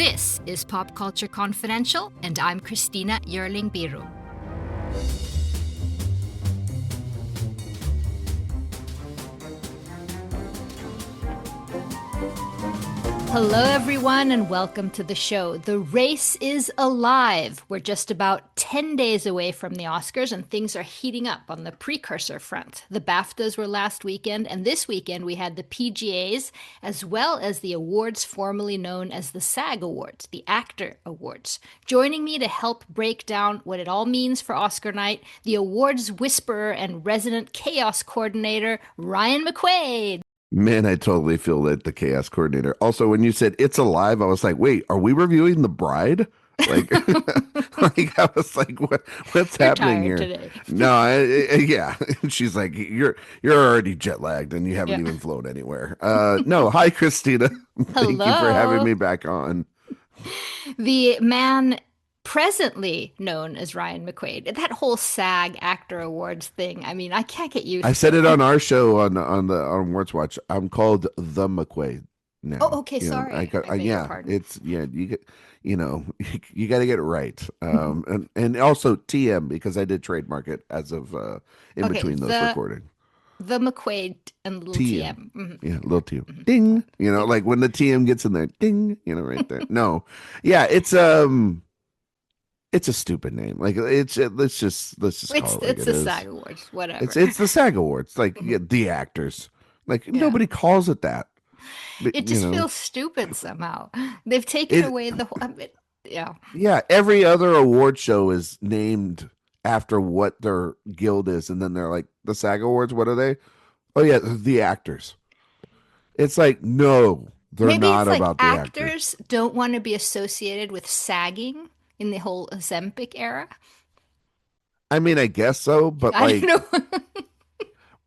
This is Pop Culture Confidential, and I'm Christina Yerling Biru. Hello, everyone, and welcome to the show. The race is alive. We're just about 10 days away from the Oscars, and things are heating up on the precursor front. The BAFTAs were last weekend, and this weekend we had the PGAs, as well as the awards formerly known as the SAG Awards, the Actor Awards. Joining me to help break down what it all means for Oscar night, the awards whisperer and resident chaos coordinator, Ryan McQuade. Man, I totally feel that the chaos coordinator. Also, when you said it's alive, I was like, wait, are we reviewing The Bride? Like, I was like, what's You're happening here? Today. No, yeah. She's like, you're already jet lagged and you haven't even flown anywhere. No, hi, Christina. Thank you for having me back on. The man presently known as Ryan McQuade. That whole SAG Actor Awards thing. I mean, I can't get used to it. I said it on our show on AwardsWatch. I'm called the McQuade now. Oh, okay, sorry. I beg your pardon. It's you get you got to get it right. And also TM because I did trademark it as of in between those recording. The McQuade and little TM. Mm-hmm. Yeah, little TM. Mm-hmm. Ding. Like when the TM gets in there, ding, right there. No. Yeah, it's a stupid name. Like let's just call it. It's the SAG Awards, whatever. It's the SAG Awards, like the actors. Like nobody calls it that. But, it just feels stupid somehow. They've taken away the whole. Yeah. Every other award show is named after what their guild is, and then they're like the SAG Awards. What are they? Oh yeah, the actors. It's like no, they're Maybe not it's about like the actors. Don't want to be associated with sagging in the whole Ozempic era. I mean, I guess so, but I don't know.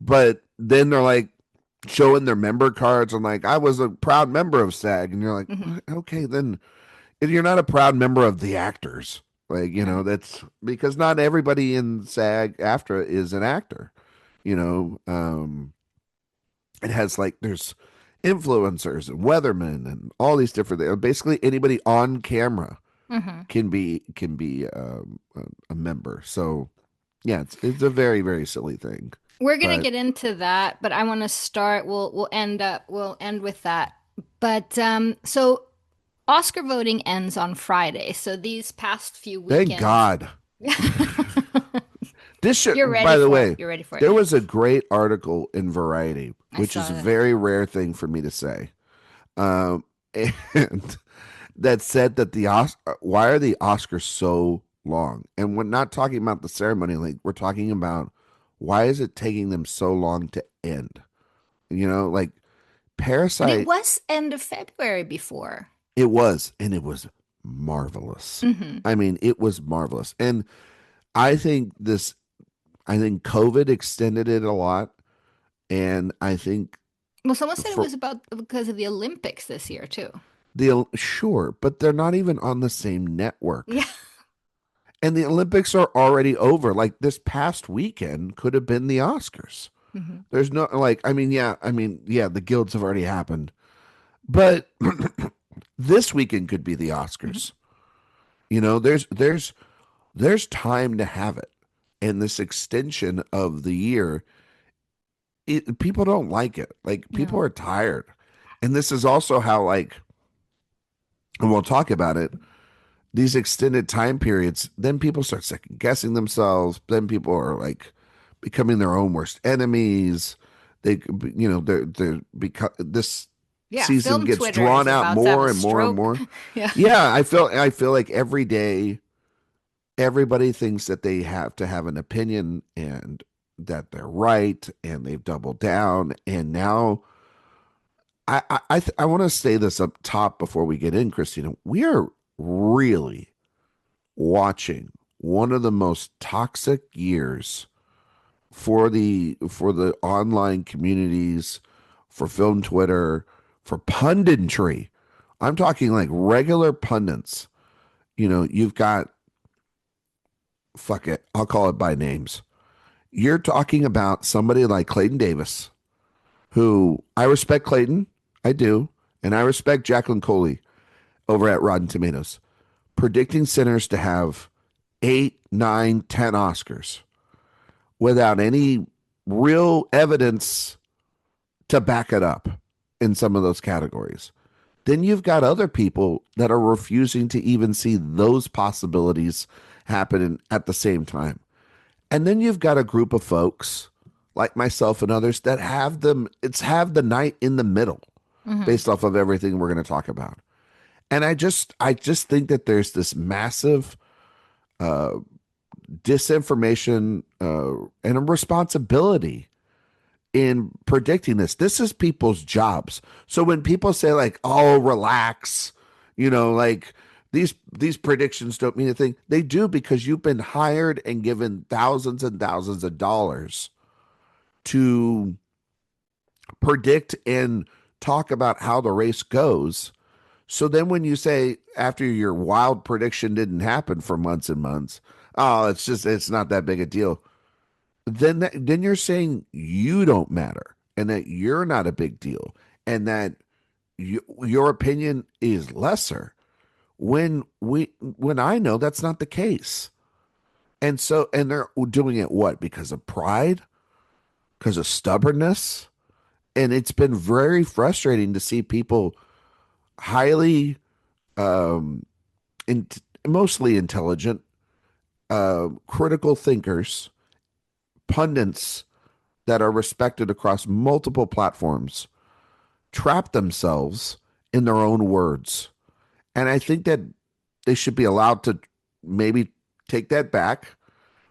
but then they're like showing their member cards and like, I was a proud member of SAG, and you're like, okay, then if you're not a proud member of the actors, like that's because not everybody in SAG AFTRA is an actor. It has like there's influencers and weathermen and all these different things. Basically, anybody on camera can be a member. So yeah, it's a very, very silly thing. We're gonna get into that, but I want to start. We'll end with that. But so Oscar voting ends on Friday. So these past few weekends. Thank God. This should. You're ready. By the way, you're ready for it. There was a great article in Variety, which is a very rare thing for me to say, and that said that why are the Oscars so long? And we're not talking about the ceremony, like we're talking about why is it taking them so long to end? Like Parasite. And it was end of February before. It was, and it was marvelous. I mean, it was marvelous, and I think COVID extended it a lot, and I think. Well, someone said it was because of the Olympics this year too. Sure, but they're not even on the same network. Yeah. And the Olympics are already over. Like this past weekend could have been the Oscars. There's no the guilds have already happened. But this weekend could be the Oscars. There's time to have it. And this extension of the year, people don't like it. Like people are tired. And this is also how and we'll talk about it, these extended time periods, then people start second guessing themselves. Then people are like becoming their own worst enemies. They're because this season gets Twitter drawn out more and more and more. Yeah. I feel like every day, everybody thinks that they have to have an opinion and that they're right, and they've doubled down. And now I want to say this up top before we get in, Christina. We are really watching one of the most toxic years for the online communities, for film Twitter, for punditry. I'm talking like regular pundits. You've got, fuck it, I'll call it by names. You're talking about somebody like Clayton Davis, who I respect Clayton. I do. And I respect Jacqueline Coley. over at Rotten Tomatoes, predicting Sinners to have 8, 9, 10 Oscars without any real evidence to back it up in some of those categories. Then you've got other people that are refusing to even see those possibilities happening at the same time. And then you've got a group of folks like myself and others that have the night in the middle based off of everything we're going to talk about. And I just think that there's this massive disinformation and a responsibility in predicting this. This is people's jobs. So when people say like, "Oh, relax," like these predictions don't mean a thing. They do, because you've been hired and given thousands and thousands of dollars to predict and talk about how the race goes. So then when you say after your wild prediction didn't happen for months and months, oh, it's not that big a deal. Then you're saying you don't matter and that you're not a big deal and that your opinion is lesser when I know that's not the case. And they're doing it what? Because of pride, because of stubbornness. And it's been very frustrating to see people highly in, mostly intelligent, critical thinkers, pundits that are respected across multiple platforms trap themselves in their own words. And I think that they should be allowed to maybe take that back,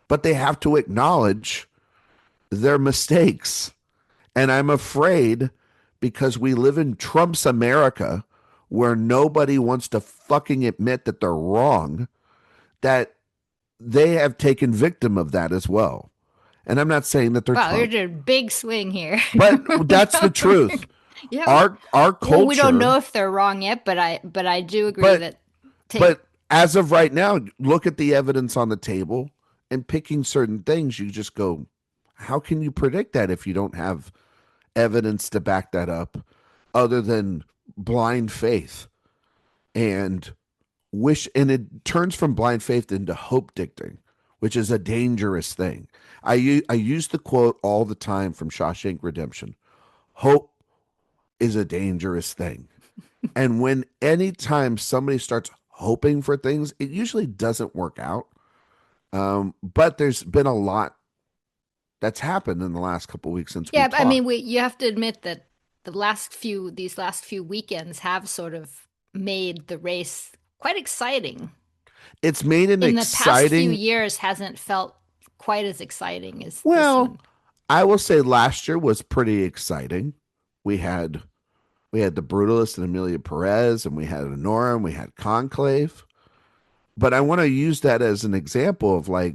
but they have to acknowledge their mistakes. And I'm afraid, because we live in Trump's America where nobody wants to fucking admit that they're wrong, that they have taken victim of that as well. And I'm not saying that they're Wow, Trump. you're doing a big swing here. But that's the truth. Yeah. Our culture. Well, we don't know if they're wrong yet, but I do agree that. But as of right now, look at the evidence on the table, and picking certain things, you just go, how can you predict that if you don't have evidence to back that up other than blind faith and wish? And it turns from blind faith into hope dictating, which is a dangerous thing. I use the quote all the time from Shawshank Redemption: hope is a dangerous thing. And when anytime somebody starts hoping for things, it usually doesn't work out. But there's been a lot that's happened in the last couple of weeks since we talked. I mean, you have to admit that these last few weekends have sort of made the race quite exciting. It's made an in exciting. the past few years hasn't felt quite as exciting as this one. I will say last year was pretty exciting. We had the Brutalist and Amelia Perez, and we had Honora, and we had Conclave. But I want to use that as an example of like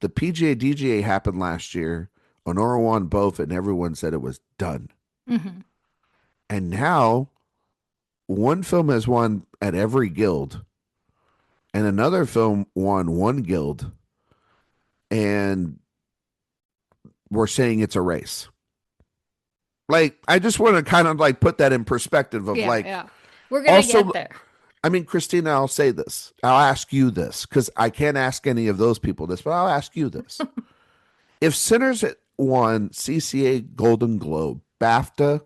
the PGA DGA happened last year. Honora won both, and everyone said it was done. Mm-hmm. And now one film has won at every guild, and another film won one guild, and we're saying it's a race. Like, I just want to kind of like put that in perspective of we're going to get there. I mean, Christina, I'll say this. I'll ask you this, because I can't ask any of those people this, but I'll ask you this. If Sinners had won CCA Golden Globe, BAFTA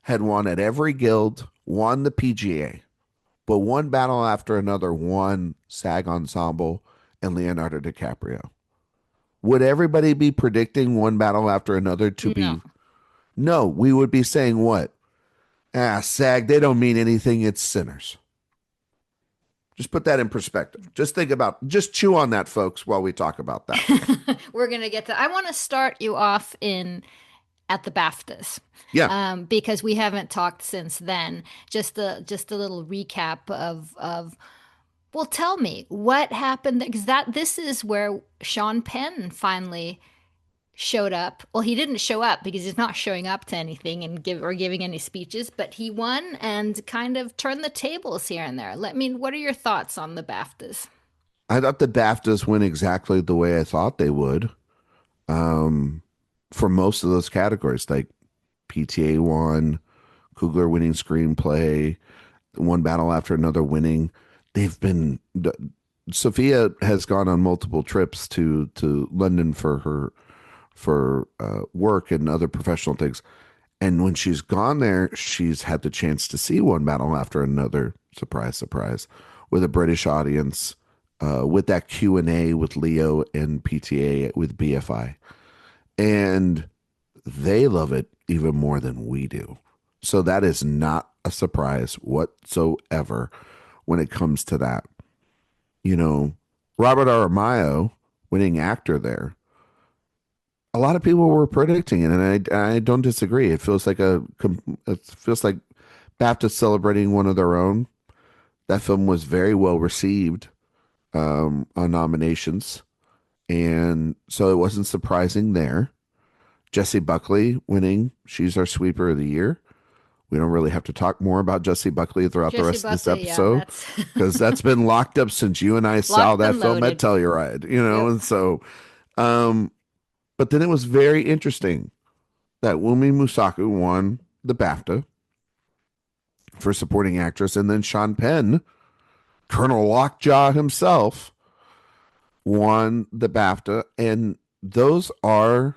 had won at every guild, won the PGA, but one battle after another won SAG Ensemble and Leonardo DiCaprio, would everybody be predicting one battle after another to be? No, we would be saying what? SAG, they don't mean anything. It's Sinners. Just put that in perspective. Just chew on that, folks, while we talk about that. We're going to get to, I want to start you off at the BAFTAs. Yeah. Because we haven't talked since then. Just a little recap of, well, tell me what happened, because this is where Sean Penn finally showed up. Well, he didn't show up because he's not showing up to anything and giving any speeches, but he won and kind of turned the tables here and there. What are your thoughts on the BAFTAs? I thought the BAFTAs went exactly the way I thought they would. For most of those categories, like PTA won, Coogler winning screenplay, one battle after another winning. They've been Sophia has gone on multiple trips to London for her for work and other professional things. And when she's gone there, she's had the chance to see one battle after another. Surprise, surprise, with a British audience, with that Q&A with Leo and PTA with BFI, and they love it even more than we do. So that is not a surprise whatsoever when it comes to that. You know, Robert Aramayo, winning actor there, a lot of people were predicting it, and I don't disagree. It feels like BAFTA celebrating one of their own. That film was very well received on nominations, and so it wasn't surprising there. Jessie Buckley winning; she's our sweeper of the year. We don't really have to talk more about Jessie Buckley throughout the Jessie rest of this Buckley, yeah, episode that's because that's been locked up since you and I saw locked that and film at loaded. Telluride, you know, Yep. and so um, but then it was very interesting that Wumi Musaku won the BAFTA for supporting actress, and then Sean Penn, Colonel Lockjaw himself, won the BAFTA, and those are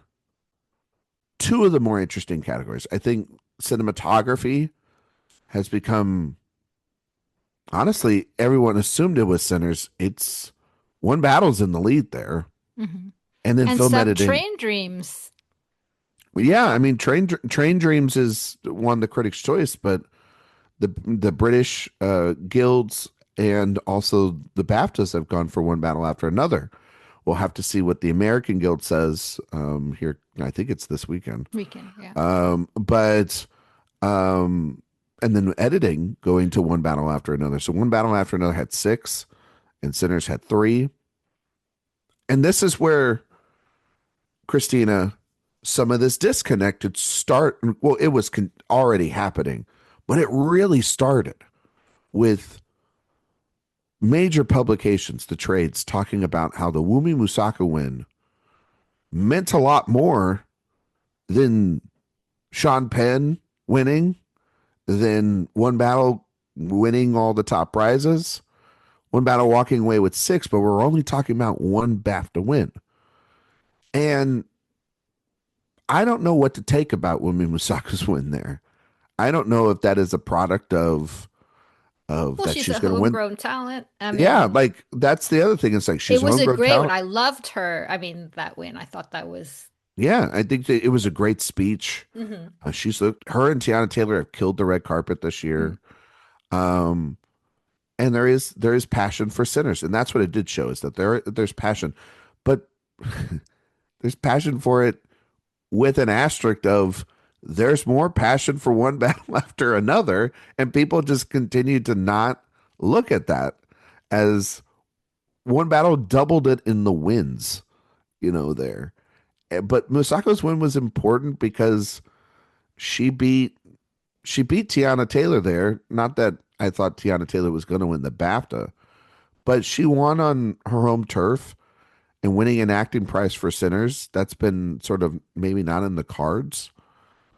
two of the more interesting categories. I think cinematography has become, honestly, everyone assumed it was Sinners. It's one battle's in the lead there, Mm-hmm. and then And film some editing. Train Dreams. Yeah, I mean, Train Dreams is won the Critics' Choice, but the British guilds and also the BAFTAs have gone for one battle after another. We'll have to see what the American Guild says here. I think it's this weekend. Weekend, yeah. But and then editing going to one battle after another. So one battle after another had six, and Sinners had three. And this is where, Christina, some of this disconnected start. Well, it was already happening, but it really started with major publications, the trades, talking about how the Wumi Musaka win meant a lot more than Sean Penn winning, than one battle winning all the top prizes, one battle walking away with six, but we're only talking about one BAFTA win. And I don't know what to take about Wumi Musaka's win there. I don't know if that is a product of Well, that she's she's a going to win. homegrown talent. I Yeah, mean, like that's the other thing. It's like she's it a was a homegrown great one. talent. I loved her. I mean, that win. I thought that was. Yeah, I think that it was a great speech. Mm-hmm. She's looked. Her and Tiana Taylor have killed the red carpet this Mm-hmm. year. Um, and there is passion for Sinners, and that's what it did show, is that there's passion, but there's passion for it with an asterisk of there's more passion for one battle after another, and people just continue to not look at that as one battle doubled it in the wins, there. But Musako's win was important because she beat she beat Tiana Taylor there. Not that I thought Tiana Taylor was going to win the BAFTA, but she won on her home turf, and winning an acting prize for Sinners. That's been sort of maybe not in the cards,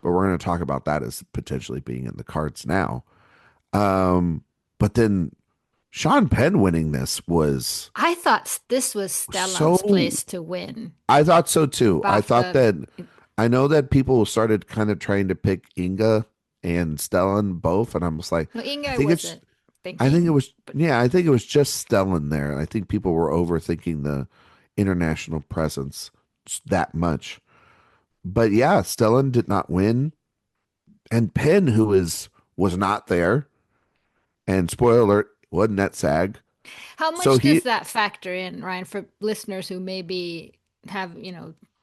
but we're going to talk about that as potentially being in the cards now. But then Sean Penn winning this was I thought this was Stellan's so. place to win I thought so too. I thought BAFTA. that I know that people started kind of trying to pick Inga and Stellan both, and I'm just like, No, Inga, I I think it's, wasn't I think it thinking, was, but yeah, I think it was just Stellan there. I think people were overthinking the international presence that much. But yeah, Stellan did not win, and Penn, who was not there, and spoiler alert, wasn't at SAG. how So much does he, that factor in, Ryan, for listeners who maybe have,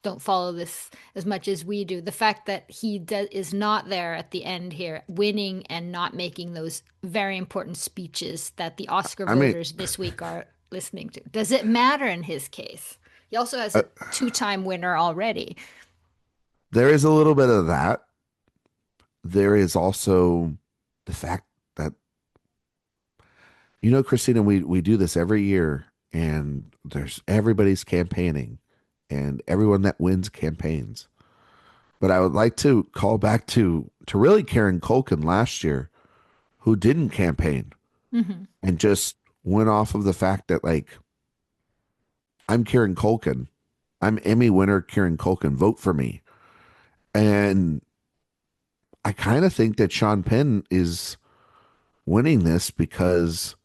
don't follow this as much as we do? The fact that is not there at the end here, winning and not making those very important speeches that the Oscar I mean, voters this week are listening to. Does it matter in his case? He also has uh, a two-time winner already. there is a little bit of that. There is also the fact that, Christina, we do this every year, and there's everybody's campaigning, and everyone that wins campaigns. But I would like to call back to really Karen Culkin last year, who didn't campaign Hmm. and just went off of the fact that, like, I'm Kieran Culkin. I'm Emmy winner Kieran Culkin. Vote for me. And I kind of think that Sean Penn is winning this because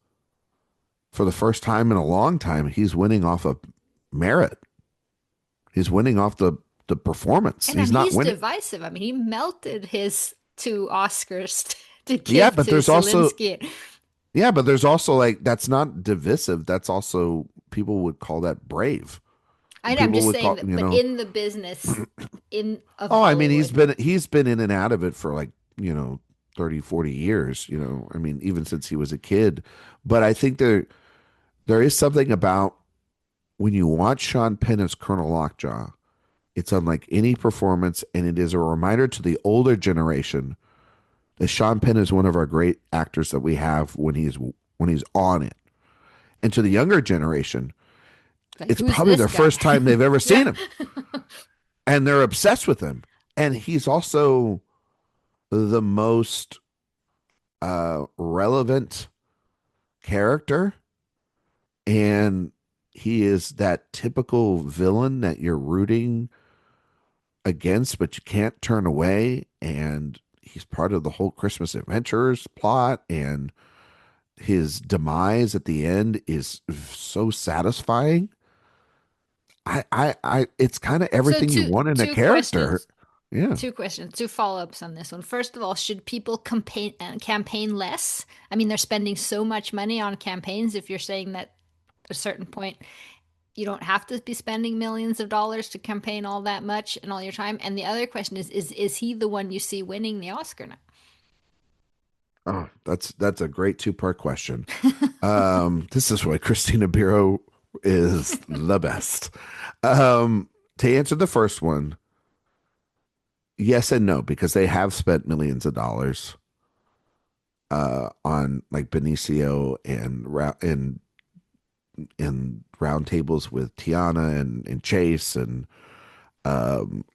for the first time in a long time, he's winning off of merit. He's winning off the performance. And He's not he's winning. divisive. I mean, he melted his two Oscars to Yeah, give but to there's also Zelensky. yeah, but there's also like that's not divisive. That's also people would call that brave. I'm People just would saying call, that, but in the business in of oh, I mean, Hollywood, he's been in and out of it for like, 30, 40 years, I mean, even since he was a kid. But I think there is something about when you watch Sean Penn as Colonel Lockjaw, it's unlike any performance, and it is a reminder to the older generation that Sean Penn is one of our great actors that we have when he's on it. And to the younger generation, like, it's who's probably this their guy? first time they've ever Yeah. seen him, and they're obsessed with him. And he's also the most relevant character, and he is that typical villain that you're rooting against, but you can't turn away. And he's part of the whole Christmas Adventurers plot, and his demise at the end is so satisfying. It's kind of So everything you two want in a two character. questions. Yeah. Two questions, two follow-ups on this one. First of all, should people campaign less? I mean, they're spending so much money on campaigns. If you're saying that at a certain point, you don't have to be spending millions of dollars to campaign all that much and all your time. And the other question is he the one you see winning the Oscar now? Oh, that's a great two-part question. This is why Christina Biro is the best. To answer the first one, yes and no, because they have spent millions of dollars on like Benicio and round tables with Tiana and Chase and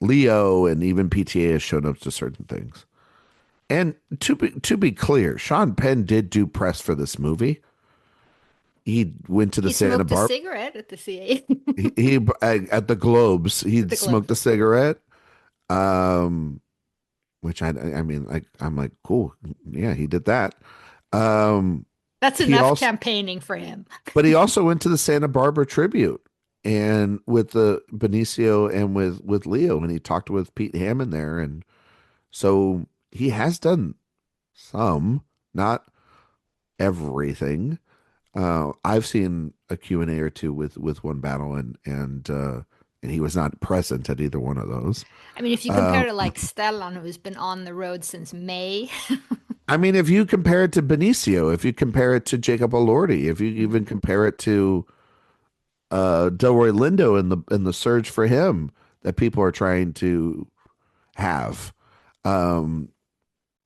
Leo, and even PTA has shown up to certain things. And to be clear, Sean Penn did do press for this movie. He went to the He Santa smoked a Barbara. cigarette at the CA. He at the Globes. He The smoked Globes. a cigarette. Um, which I mean, like I'm like, cool, yeah, he did that. Um, That's he enough also, campaigning for him. but he also went to the Santa Barbara tribute and with the Benicio and with Leo, and he talked with Pete Hammond there, and so he has done some, not everything. I've seen a Q&A or two with One Battle, and he was not present at either one of those. I mean, if you Uh, compare to like Stellan, who's been on the road since May. I mean, if you compare it to Benicio, if you compare it to Jacob Elordi, if you even compare it to Delroy Lindo in the surge for him that people are trying to have, um,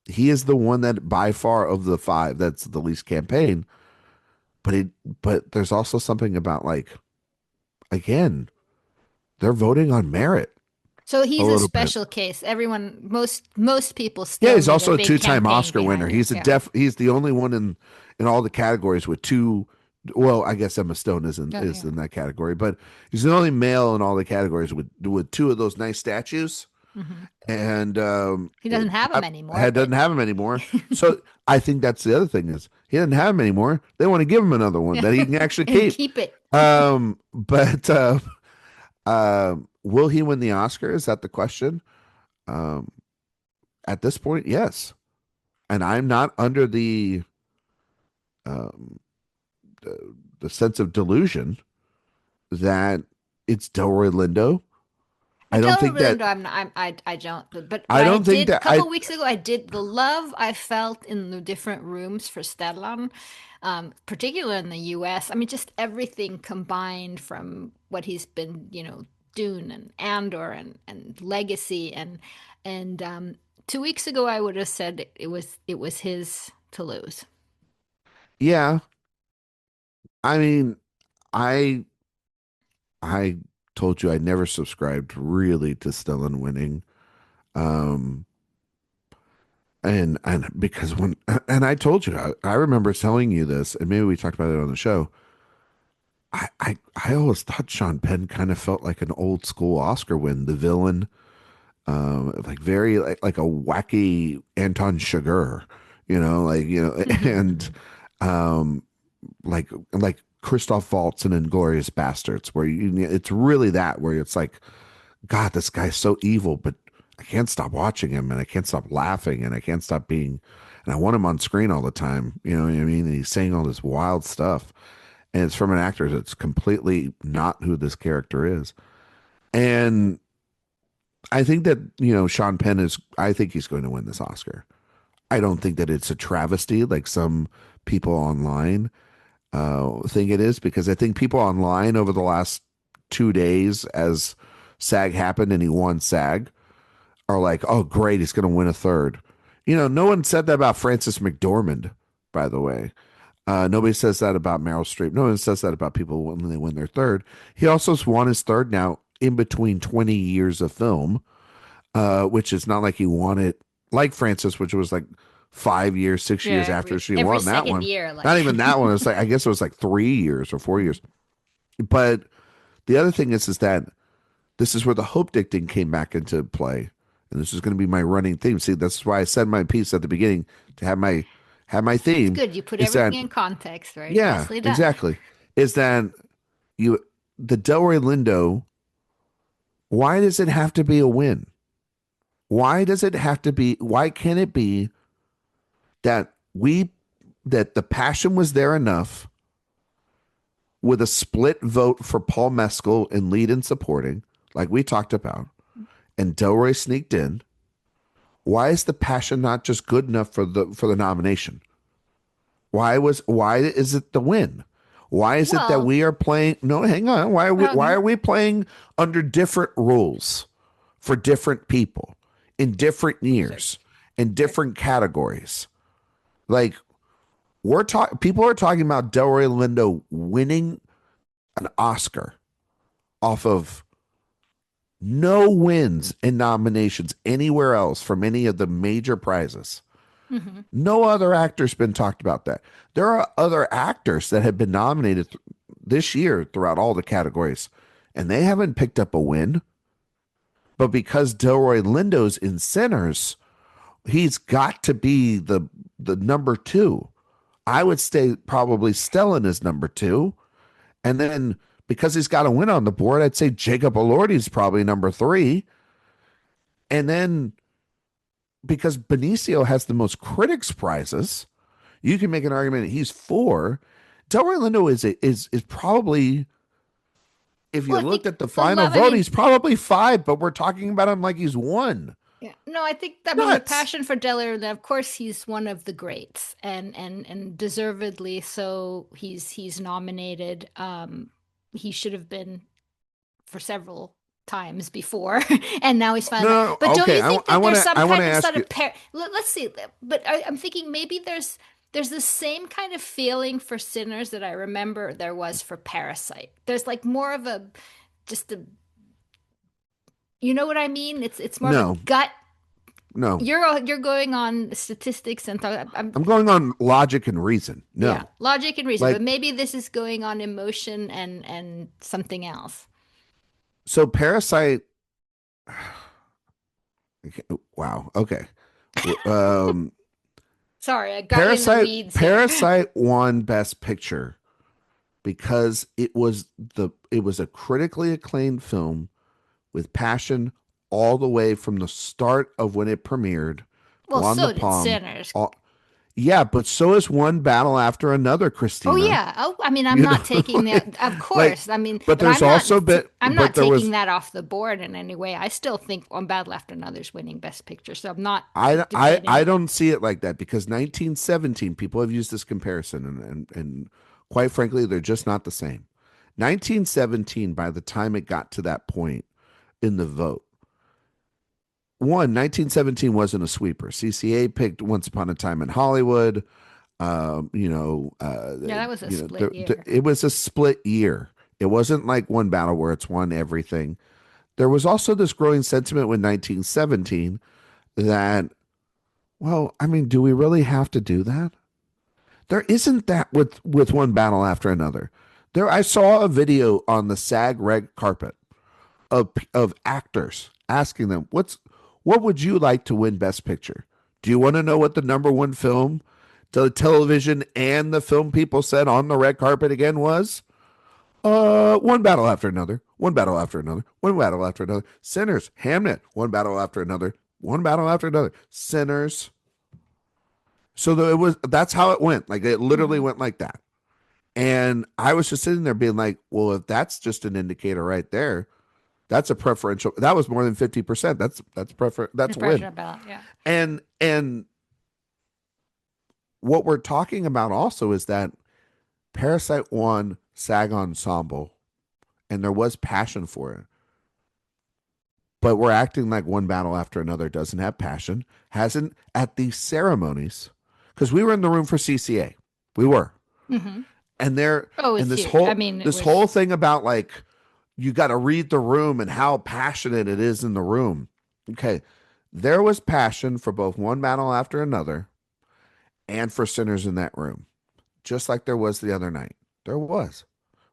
he is the one that by far of the five that's the least campaign. But but there's also something about, like, again, they're voting on merit So a he's a little bit. special case. Everyone, most people Yeah, still he's need a also a big two-time campaign Oscar behind winner. him. Yeah. He's the only one in all the categories with two. Well, I guess Emma Stone isn't Oh, is yeah. in that category, but he's the only male in all the categories with two of those nice statues. Hmm. And He doesn't have them anymore, doesn't but have him anymore. So I think that's the other thing is he doesn't have him anymore. They want to give him another one yeah. that he can actually And keep. keep it. But will he win the Oscar? Is that the question? Um, at this point, yes. And I'm not under um, the sense of delusion that it's Delroy Lindo. I don't Tell think that. Orlando I don't. But what I I don't think did a that. I. couple weeks ago, I did the love I felt in the different rooms for Stellan, particularly in the US. I mean, just everything combined from what he's been, Dune and Andor and Legacy and 2 weeks ago I would have said it was his to lose. Yeah. I mean, I I told you I never subscribed really to Stellan winning. Um, And because when and I told you, I remember telling you this, and maybe we talked about it on the show. I always thought Sean Penn kind of felt like an old school Oscar win, the villain, like very like a wacky Anton Chigurh, and um, like Christoph Waltz in Inglorious Bastards, where it's really that where it's like, God, this guy's so evil, but I can't stop watching him, and I can't stop laughing, and I can't stop being, and I want him on screen all the time. You know what I mean? And he's saying all this wild stuff, and it's from an actor that's completely not who this character is. And I think that, Sean Penn is, I think he's going to win this Oscar. I don't think that it's a travesty like some people online think it is, because I think people online over the last 2 days, as SAG happened and he won SAG, are like, oh, great, he's going to win a third. No one said that about Frances McDormand, by the way. Nobody says that about Meryl Streep. No one says that about people when they win their third. He also won his third now in between 20 years of film, which is not like he won it like Frances, which was like 5 years, 6 years after she won that one. Year, not even that one. It's like, I guess it was like 3 years or 4 years. But the other thing is that this is where the hope dicting came back into play. And this is going to be my running theme. See, that's why I said my piece at the beginning to have my theme. It's good. You put everything in context, right? Yeah, exactly. Is that the Delroy Lindo, why does it have to be a win? Why can't it be that the passion was there enough with a split vote for Paul Mescal in lead and supporting, like we talked about, and Delroy sneaked in? Why is the passion not just good enough for the nomination? Why is it the win? Why is it that we are playing? No, hang on. Why are we playing under different rules for different people in different years in different categories? Like, people are talking about Delroy Lindo winning an Oscar off of no wins in nominations anywhere else from any of the major prizes. Mm-hmm. No other actor's been talked about that. There are other actors that have been nominated this year throughout all the categories, and they haven't picked up a win. But because Delroy Lindo's in Sinners, he's got to be the number two. I would stay probably Stellan is number two. And then because he's got a win on the board, I'd say Jacob Elordi's probably number three. And then because Benicio has the most critics prizes, you can make an argument that he's four. Delroy Lindo is probably, if you looked at the final vote, he's probably five, but we're talking about him like he's one. Yeah. No, I think that the passion for Delroy, of course, he's one of the greats, and deservedly so. He's nominated. He should have been for several times before, and now he's finally. No, but okay. don't you think that there's some kind of sort of let's see. But I'm thinking maybe there's the same kind of feeling for Sinners that I remember there was for Parasite. There's like more of a you know what I mean? It's more of a gut. No, you're going on statistics and I'm going on logic and reason. No, yeah, logic and reason, but maybe this is going on emotion and something else. So Parasite. Wow. Okay. Sorry, I got you in the weeds. Parasite won Best Picture because it was a critically acclaimed film with passion all the way from the start of when it premiered. Well, so did Sinners. Yeah, but so is One Battle After Another, Christina. Oh yeah. Oh, I mean, I'm not taking that. Of course, I mean, but there's also been. I'm not taking that off the board in any way. I still think One Battle After Another is winning Best Picture. So I'm not. I don't see it like that, because 1917 people have used this comparison, and quite frankly, they're just not the same. 1917, by the time it got to that point in the vote, 1917 wasn't a sweeper. CCA picked Once Upon a Time in Hollywood. Yeah, that was a split year. It was a split year. It wasn't like One Battle where it's won everything. There was also this growing sentiment with 1917 that, Well, I mean, do we really have to do that? There isn't that with one battle after another. There, I saw a video on the SAG red carpet of actors asking them, what would you like to win Best Picture? Do you want to know what the number one film to the television and the film people said on the red carpet again was? One battle after another, one battle after another, one battle after another. Sinners, Hamnet, one battle after another, one battle after another. Sinners. So that's how it went. Like it literally went like that. And I was just sitting there being like, well, if that's just an indicator right there, that's a preferential. That was more than 50%. That's a win. Ballot, yeah. And what we're talking about also is that Parasite won SAG Ensemble, and there was passion for it. But we're acting like one battle after another doesn't have passion, hasn't at these ceremonies, because we were in the room for CCA, we were, and there, and this huge. This whole thing about like you got to read the room and how passionate it is in the room. Okay, there was passion for both one battle after another, and for Sinners in that room, just like there was the other night. There was.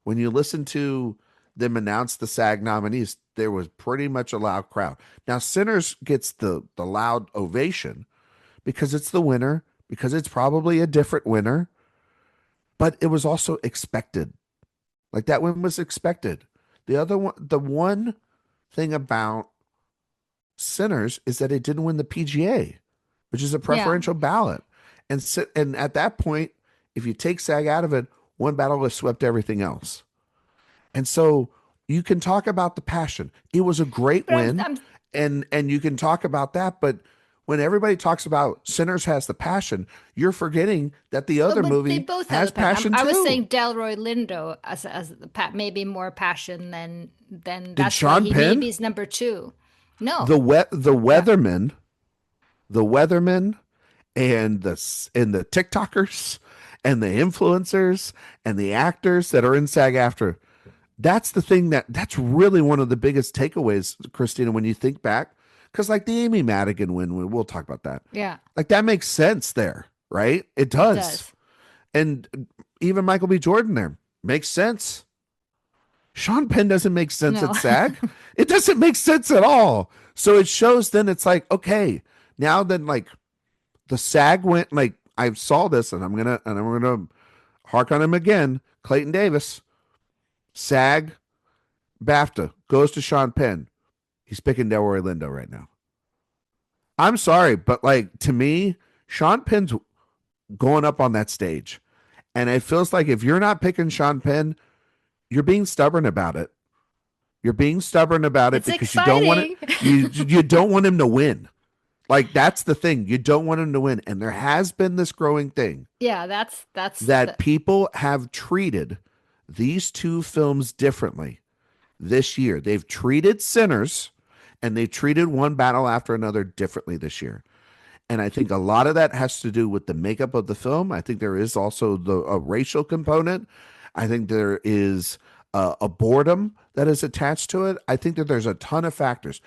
When you listen to them announce the SAG nominees, there was pretty much a loud crowd. Now, Sinners gets the loud ovation because it's the winner, because it's probably a different winner, but it was also expected. Like that one was expected. The one thing about Sinners is that it didn't win the PGA, which is a preferential ballot. And at that point, if you take SAG out of it, one battle has swept everything else. And so you can talk about the passion. It was a great win, and you can talk about that. But when everybody talks about Sinners has the passion, you're forgetting that the other movie both has passion too. I was saying Delroy Lindo as maybe more passion than that's Sean why he Penn? maybe is number two. No, the Weathermen, and the TikTokers and the influencers and the actors that are in SAG after. That's the thing that's really one of the biggest takeaways, Christina, when you think back. Because like the Amy Madigan win, we'll talk about that. Yeah. Like that makes sense there, right? It does. And even Michael B. Jordan there makes sense. Sean Penn doesn't make sense at SAG. It doesn't make sense at all. So it shows then it's like, okay, now then like the SAG went, like I saw this and I'm gonna hark on him again. Clayton Davis, SAG, BAFTA goes to Sean Penn. He's picking Delroy Lindo right now. I'm sorry, but like to me, Sean Penn's going up on that stage. And it feels like if you're not picking Sean Penn, you're being stubborn about it. You're being stubborn about it it's because exciting. you don't want it, you don't want him to win. Like that's the thing. You don't want him to win. And there has been this growing thing. Yeah, people have treated these two films differently this year. They've treated Sinners and they've treated One Battle After Another differently this year. And I think a lot of that has to do with the makeup of the film. I think there is also a racial component. I think there is a boredom that is attached to it. I think that there's a ton of factors.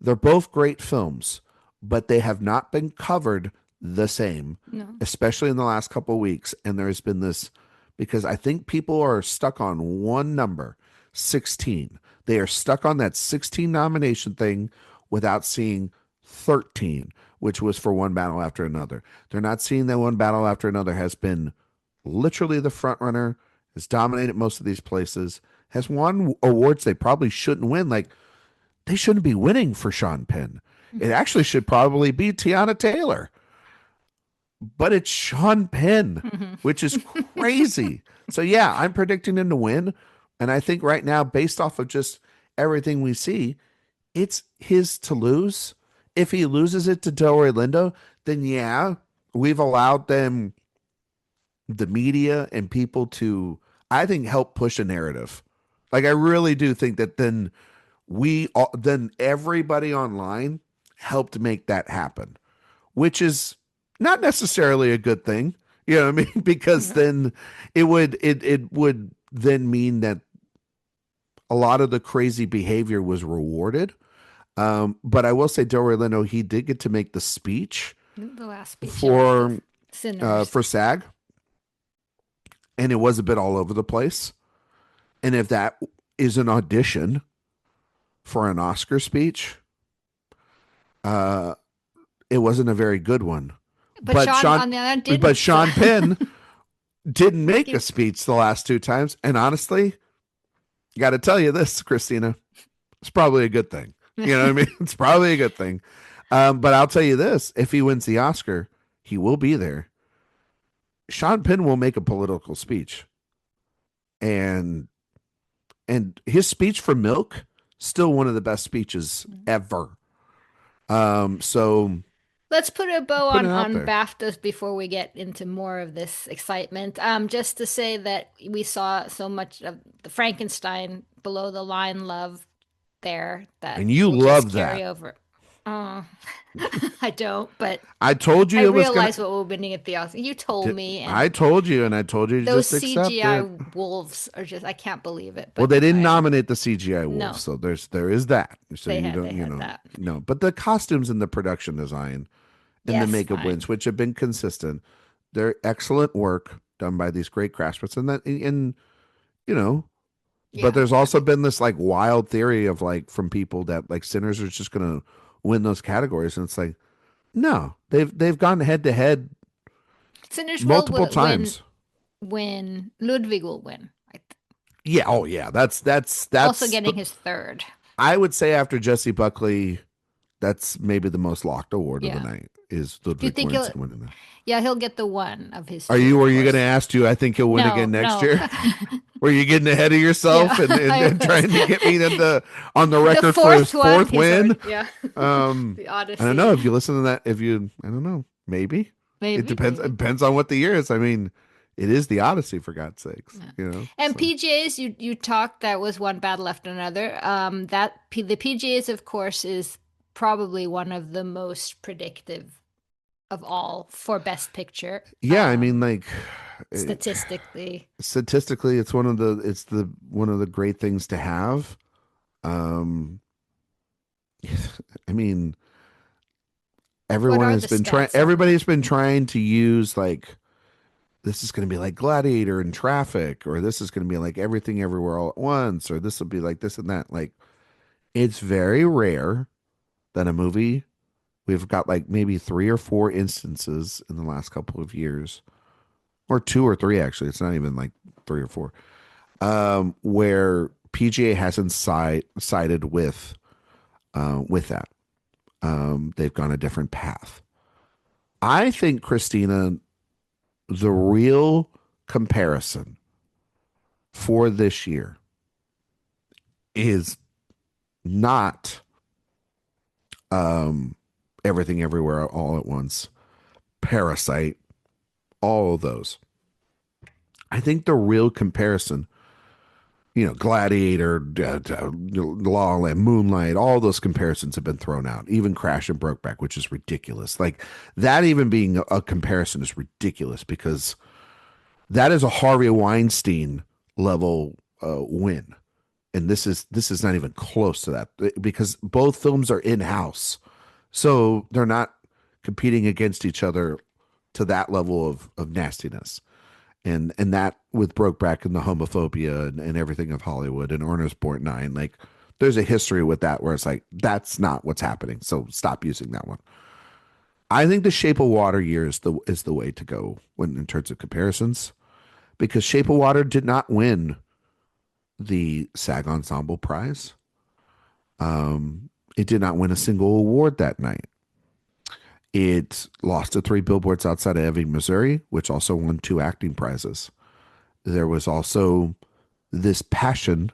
They're both great films, but they have not been covered the same, especially in the last couple of weeks. And there's been this, because I think people are stuck on one number, 16. They are stuck on that 16 nomination thing without seeing 13, which was for One Battle After Another. They're not seeing that One Battle After Another has been literally the front runner, has dominated most of these places, has won awards they probably shouldn't win. Like they shouldn't be winning for Sean Penn. It actually should probably be Tiana Taylor. But it's Sean Penn, which is crazy. So yeah, I'm predicting him to win. And I think right now, based off of just everything we see, it's his to lose. If he loses it to Delroy Lindo, then yeah, we've allowed them, the media and people, to, I think, help push a narrative. Like I really do think that then then everybody online helped make that happen, which is not necessarily a good thing. You know what I mean? Because then it would then mean that a lot of the crazy behavior was rewarded. But I will say Delroy Lindo, he did get to make the speech The last speech, yeah, with Sinners. for SAG, and it was a bit all over the place. And if that is an audition for an Oscar speech, uh, it wasn't a very good one. But Sean, on the other hand, didn't. But Sean Penn didn't make He- a speech the last two times, and honestly, got to tell you this, Christina, it's probably a good thing. You know what I mean? It's probably a good thing. But I'll tell you this: if he wins the Oscar, he will be there. Sean Penn will make a political speech, and his speech for Milk still one of the best speeches ever. So let's put a bow on there. BAFTAs before we get into more of this excitement. Just to say that we saw so much of the Frankenstein below the line love there that and you love that. Over. I don't, but I told you I it was realize what we're winning at the Oscars. You told me. And I told you, and I told you to those just accept CGI it. wolves are just, I can't believe it. Well, they didn't nominate the CGI wolves, no. so there is that. So they you had, don't, they you had know, that. no. But the costumes and the production design and the makeup wins, which have been consistent, they're excellent work done by these great craftsmen, and you know. Yeah. But there's also been this like wild theory of like from people that like Sinners are just going to win those categories, and it's like, no, they've gone head to head Sinners multiple times. When Ludwig will win. Yeah. Oh yeah. That's also getting his third. I would say after Jesse Buckley, that's maybe the most locked award of the night is Ludwig Göransson winning that. Yeah, he'll get the one of his. Were you going to ask you? I think he'll win again next year. Were you getting ahead of yourself and trying to get me on the record for his fourth win? Yeah. The Odyssey. I don't know if you listen to that. I don't know. Maybe. It depends. It depends on what the year is. I mean, it is the Odyssey for God's sakes. Yeah. You know. And PGAs, you talked. That was one battle after another. The PGAs, of course, is probably one of the most predictive of all for Best Picture. Yeah, I mean, like statistically, it's one of the great things to have. I mean, everybody's been trying to use like this is going to be like Gladiator and Traffic, or this is going to be like Everything Everywhere All at Once, or this will be like this and that. Like, it's very rare that a movie. We've got like maybe 3 or 4 instances in the last couple of years, or 2 or 3 actually. It's not even like 3 or 4, where PGA hasn't sided with that. They've gone a different path. I think, Christina, the real comparison for this year is not Everything Everywhere All at Once, Parasite, all of those. I think the real comparison, Gladiator, La La Land, Moonlight, all those comparisons have been thrown out. Even Crash and Brokeback, which is ridiculous. Like that even being a comparison is ridiculous because that is a Harvey Weinstein level win. And this is not even close to that because both films are in-house. So they're not competing against each other to that level of nastiness. And that with Brokeback and the homophobia and everything of Hollywood and Ernest Borgnine, like there's a history with that where it's like, that's not what's happening. So stop using that one. I think The Shape of Water year is the way to go in terms of comparisons, because Shape of Water did not win the SAG Ensemble Prize. It did not win a single award that night. It lost to 3 Billboards Outside of Ebbing, Missouri, which also won 2 acting prizes. There was also this passion,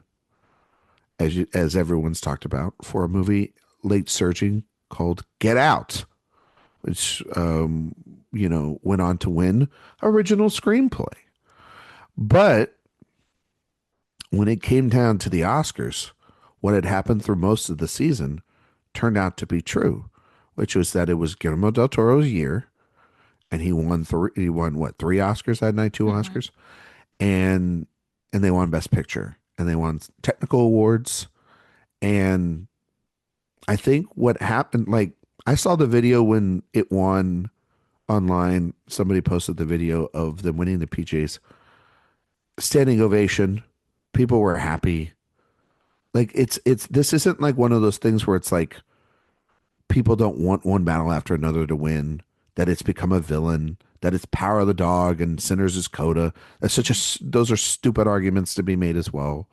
as everyone's talked about, for a movie late surging called Get Out, which went on to win original screenplay. But when it came down to the Oscars, what had happened through most of the season turned out to be true, which was that it was Guillermo del Toro's year, and he won 3 Oscars that night, 2 Oscars, and they won Best Picture, and they won technical awards. And I think what happened, like, I saw the video when it won online. Somebody posted the video of them winning the PGAs. Standing ovation. People were happy. Like it's this isn't like one of those things where it's like people don't want one battle after another to win, that it's become a villain, that it's power of the dog and sinners is coda. That's such a those are stupid arguments to be made as well.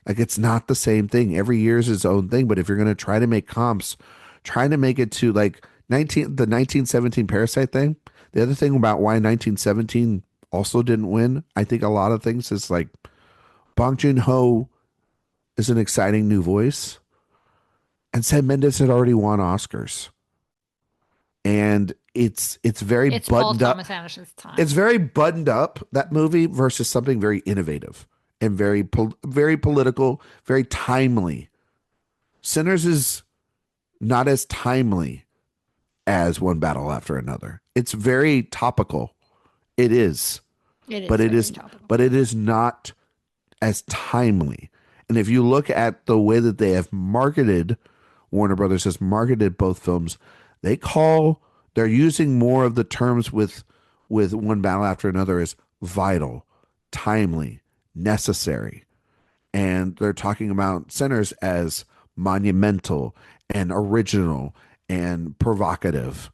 Like it's not the same thing. Every year is its own thing, but if you're going to try to make comps, trying to make it to like 1917 Parasite thing. The other thing about why 1917 also didn't win, I think a lot of things is like Bong Joon-ho is an exciting new voice, and Sam Mendes had already won Oscars, and it's very It's Paul buttoned up. Thomas Anderson's time. It's very buttoned up, that movie, versus something very innovative and very political, very timely. Sinners is not as timely as One Battle After Another. It's very topical. It is, It but is it very is, topical. but it is not as timely. And if you look at the way that they have marketed, Warner Brothers has marketed both films, they're using more of the terms with One Battle After Another as vital, timely, necessary. And they're talking about Sinners as monumental and original and provocative.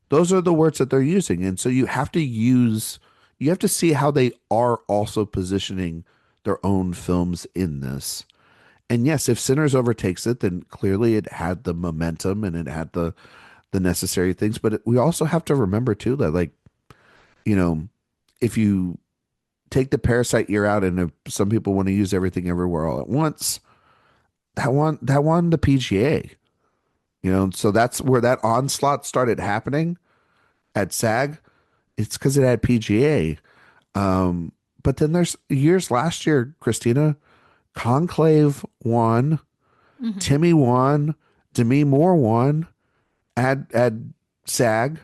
Those are the words that they're using. And so you have to see how they are also positioning their own films in this. And yes, if Sinners overtakes it, then clearly it had the momentum and it had the necessary things. But we also have to remember too that, like, you know, if you take the Parasite year out, and if some people want to use Everything Everywhere All at Once, that won the PGA. So that's where that onslaught started happening at SAG. It's because it had PGA. But then there's years last year, Christina, Conclave won, Mm-hmm. Timmy won, Demi Moore won at SAG,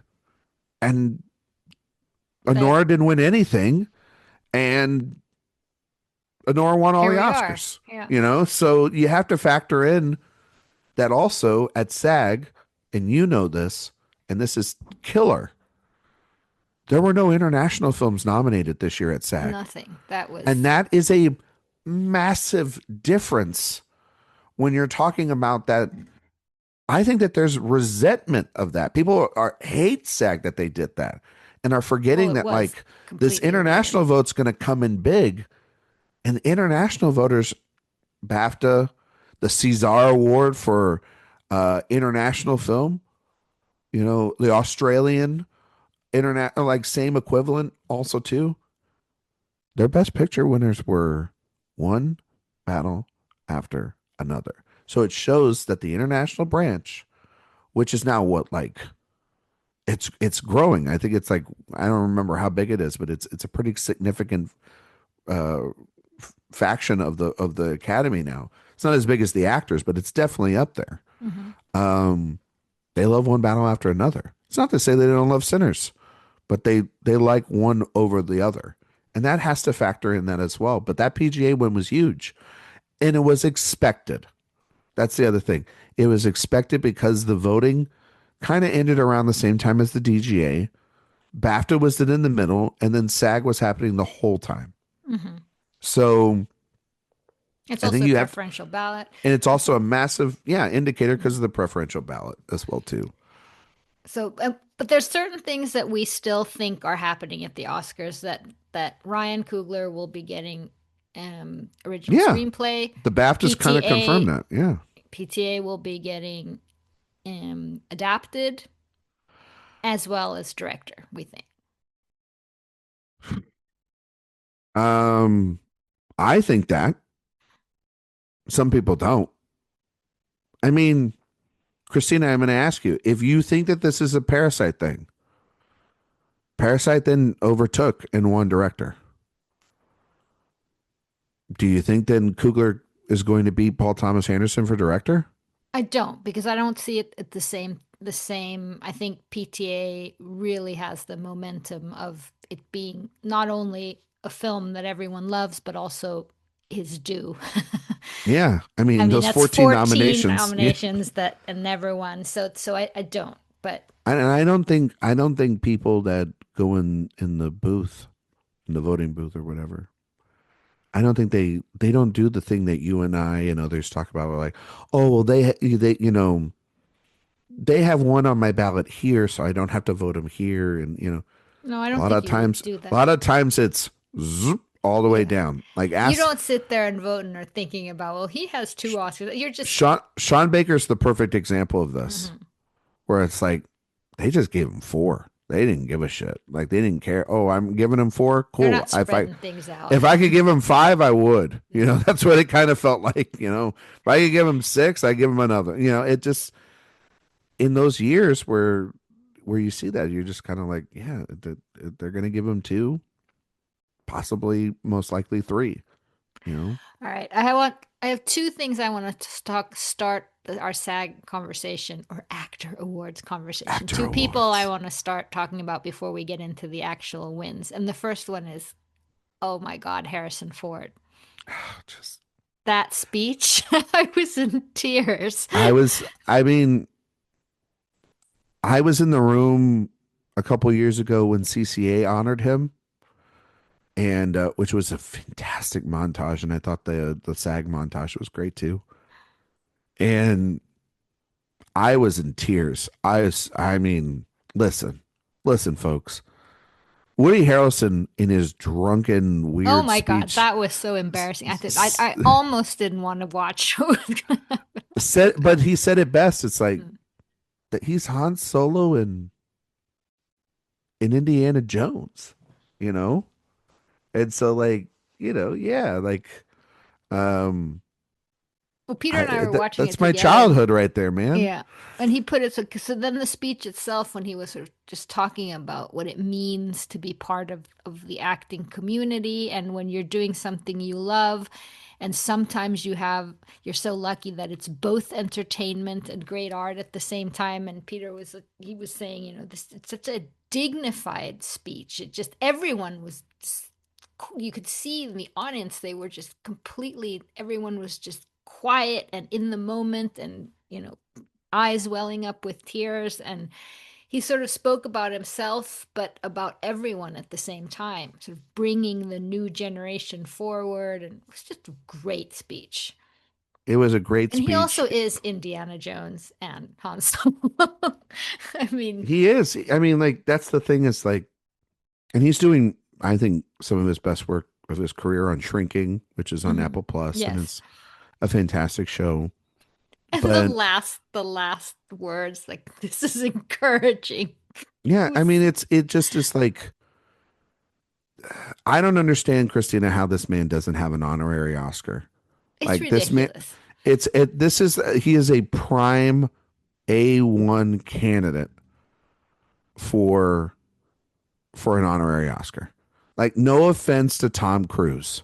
and That Honora didn't win anything, and Honora won all here the we are. Oscars. Yeah. So you have to factor in that also at SAG, and you know this, and this is killer. There were no international films nominated this year at SAG. Nothing. That And was that is a massive difference when you're talking about that. I think that there's resentment of that. People hate SAG that they did that, and are oh, forgetting it that, was like, this completely weird. international vote's going to come in big, and the international voters, BAFTA, the Cesar Award for international film, the Australian internet, like, same equivalent also too. Their best picture winners were One Battle After Another. So it shows that the international branch, which is now what, like, it's growing. I think it's like, I don't remember how big it is, but it's a pretty significant uh, faction of the Academy now. It's not as big as the actors, but it's definitely up there. Mm-hmm. Um, they love One Battle After Another. It's not to say they don't love Sinners, but they like one over the other, and that has to factor in that as well. But that PGA win was huge, and it was expected. That's the other thing. It was expected because the voting kind of ended around the same time as the DGA. BAFTA was in the middle, and then SAG was happening the whole time. Mm-hmm. So It's I think also a you have, preferential ballot. and it's also a massive, indicator because of the preferential ballot as well too. So, but there's certain things that we still think are happening at the Oscars, that Ryan Coogler will be getting original Yeah, screenplay. the BAFTAs kind of confirmed PTA that. Yeah. PTA will be getting adapted as well as director, we think. Um, I think that some people don't. I mean, Christina, I'm going to ask you, if you think that this is a Parasite thing. Parasite then overtook and won director. Do you think then Coogler is going to beat Paul Thomas Anderson for director? I don't, because I don't see it at the same. I think PTA really has the momentum of it being not only a film that everyone loves, but also his due. Yeah, I I mean mean, those that's 14 14 nominations. Yeah, nominations that and never won. So I don't. But and I don't think people that go in the booth, in the voting booth or whatever, I don't think they don't do the thing that you and I and others talk about. We're like, oh well, they they have one on my ballot here, so I don't have to vote him here, and no, I a don't lot think of you times, do a that. lot of times it's zoop, all the way Yeah. down. Like You ask don't sit there and vote and are thinking about, well, he has two Oscars. You're just Sean Baker's the perfect example of this, mhm. where it's like they just gave him four. They didn't give a shit. Like they didn't care. Oh, I'm giving him four. They're Cool. not spreading things out. If I could give him five, I would. Yeah. That's what it kind of felt like. If I could give him six, I give him another. It just in those years where you see that, you're just kind of like, yeah, they're going to give him two, possibly, most likely three. You know, All right. I have two things I want to start our SAG conversation or actor awards conversation. actor Two people I awards. want to start talking about before we get into the actual wins. And the first one is, oh my God, Harrison Ford. Just That speech, I was in tears. I was. I mean, I was in the room a couple years ago when CCA honored him, and which was a fantastic montage, and I thought the SAG montage was great too. And I was in tears. I mean, listen, folks. Woody Harrelson in his drunken Oh weird my God, speech that was so embarrassing. I almost didn't want to watch. said, but he said it best. It's like that he's Han Solo in Indiana Jones, you know? And so like, yeah, like um Well, Peter and I were watching it that's my together. childhood right there, man. Yeah. And he put it so then the speech itself, when he was sort of just talking about what it means to be part of the acting community and when you're doing something you love, and sometimes you're so lucky that it's both entertainment and great art at the same time. And Peter he was saying, this it's such a dignified speech. It just everyone was just, you could see in the audience they were just completely everyone was just quiet and in the moment and eyes welling up with tears. And he sort of spoke about himself, but about everyone at the same time, sort of bringing the new generation forward. And it was just a great speech. It was a great And he speech. also is Indiana Jones and Han Solo. I mean, He is. I mean, like that's the thing is like, and he's doing, I think, some of his best work of his career on Shrinking, which is on mhm. Apple Plus, and Yes. it's a fantastic show. And But the last words, like, this is encouraging. yeah, I mean, Was it just is like I don't understand, Christina, how this man doesn't have an honorary Oscar. It's Like this man, ridiculous. this is he is a prime A1 candidate for an honorary Oscar. Like, no offense to Tom Cruise.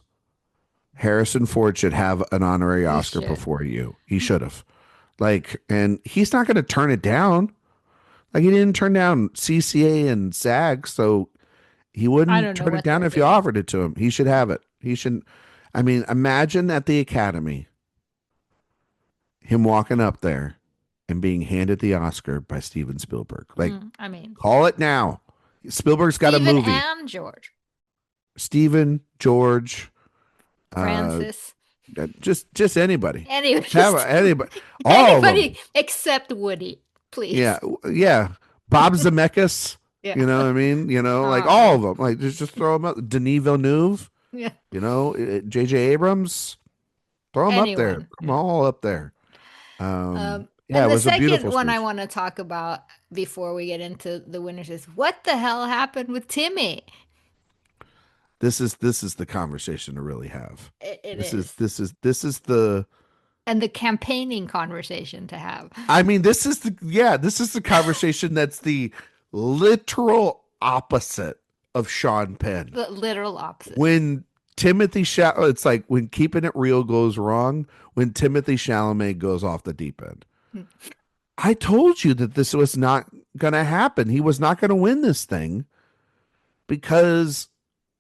Harrison Ford should have an honorary He Oscar should. before you. He should have. Like, and he's not going to turn it down. Like, he didn't turn down CCA and SAG, so he I wouldn't don't know turn it what down they're if you doing. offered it to him. He should have it. He shouldn't. I mean, imagine at the Academy him walking up there and being handed the Oscar by Steven Spielberg. Like, I mean, call it now. Spielberg's got a Stephen movie. and George. Steven, George, uh, Francis. just anybody. Anyway, Have just anybody, all of them. anybody except Woody, please. Yeah, yeah. Bob Zemeckis. Yeah. You know what I mean? Like Oh all of man. them. Like just throw them up. Denis Villeneuve. Yeah. J.J. Abrams. Throw them up there. Anyone. Come Yeah. all up there. Yeah, it And the was a second beautiful one I speech. want to talk about before we get into the winners is what the hell happened with Timmy? This is the conversation to really have. It This is is. this is this is the And the campaigning conversation to have. I mean, this is the conversation that's the literal opposite of Sean Penn. The literal opposite. When it's like when keeping it real goes wrong, when Timothy Chalamet goes off the deep end. I told you that this was not going to happen. He was not going to win this thing because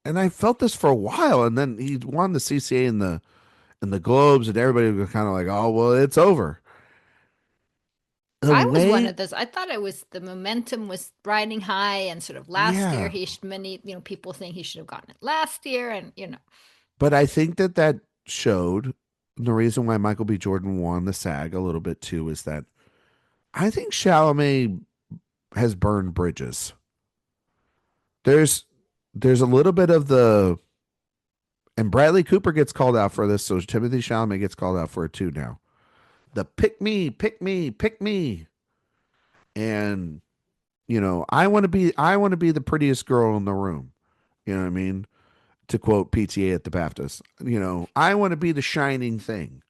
and I felt this for a while, and then he won the CCA in the Globes, and everybody was kind of like, "Oh, well, it's over." The I was one way, of those. I thought it was the momentum was riding high, and sort of last year yeah, he should, many people think he should have gotten it last year, and but I think that that showed the reason why Michael B. Jordan won the SAG a little bit too is that I think Chalamet has burned bridges. There's there's a little bit of the and Bradley Cooper gets called out for this, so Timothy Chalamet gets called out for it too now. The pick me, pick me, pick me. And I want to be the prettiest girl in the room. You know what I mean? To quote PTA at the BAFTAs. I want to be the shining thing.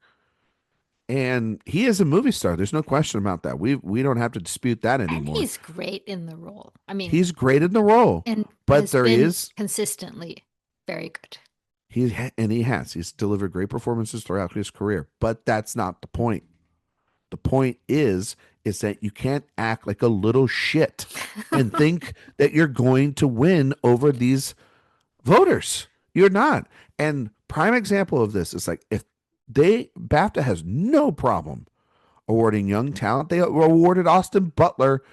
And he is a movie star. There's no question about that. We don't have to dispute that and anymore. he's great in the role. I mean, He's great in the role, and but has there been is consistently very good. he's delivered great performances throughout his career. But that's not the point. The point is that you can't act like a little shit and think that you're going to win over these voters. You're not. And prime example of this is like if they BAFTA has no problem awarding young talent. They awarded Austin Butler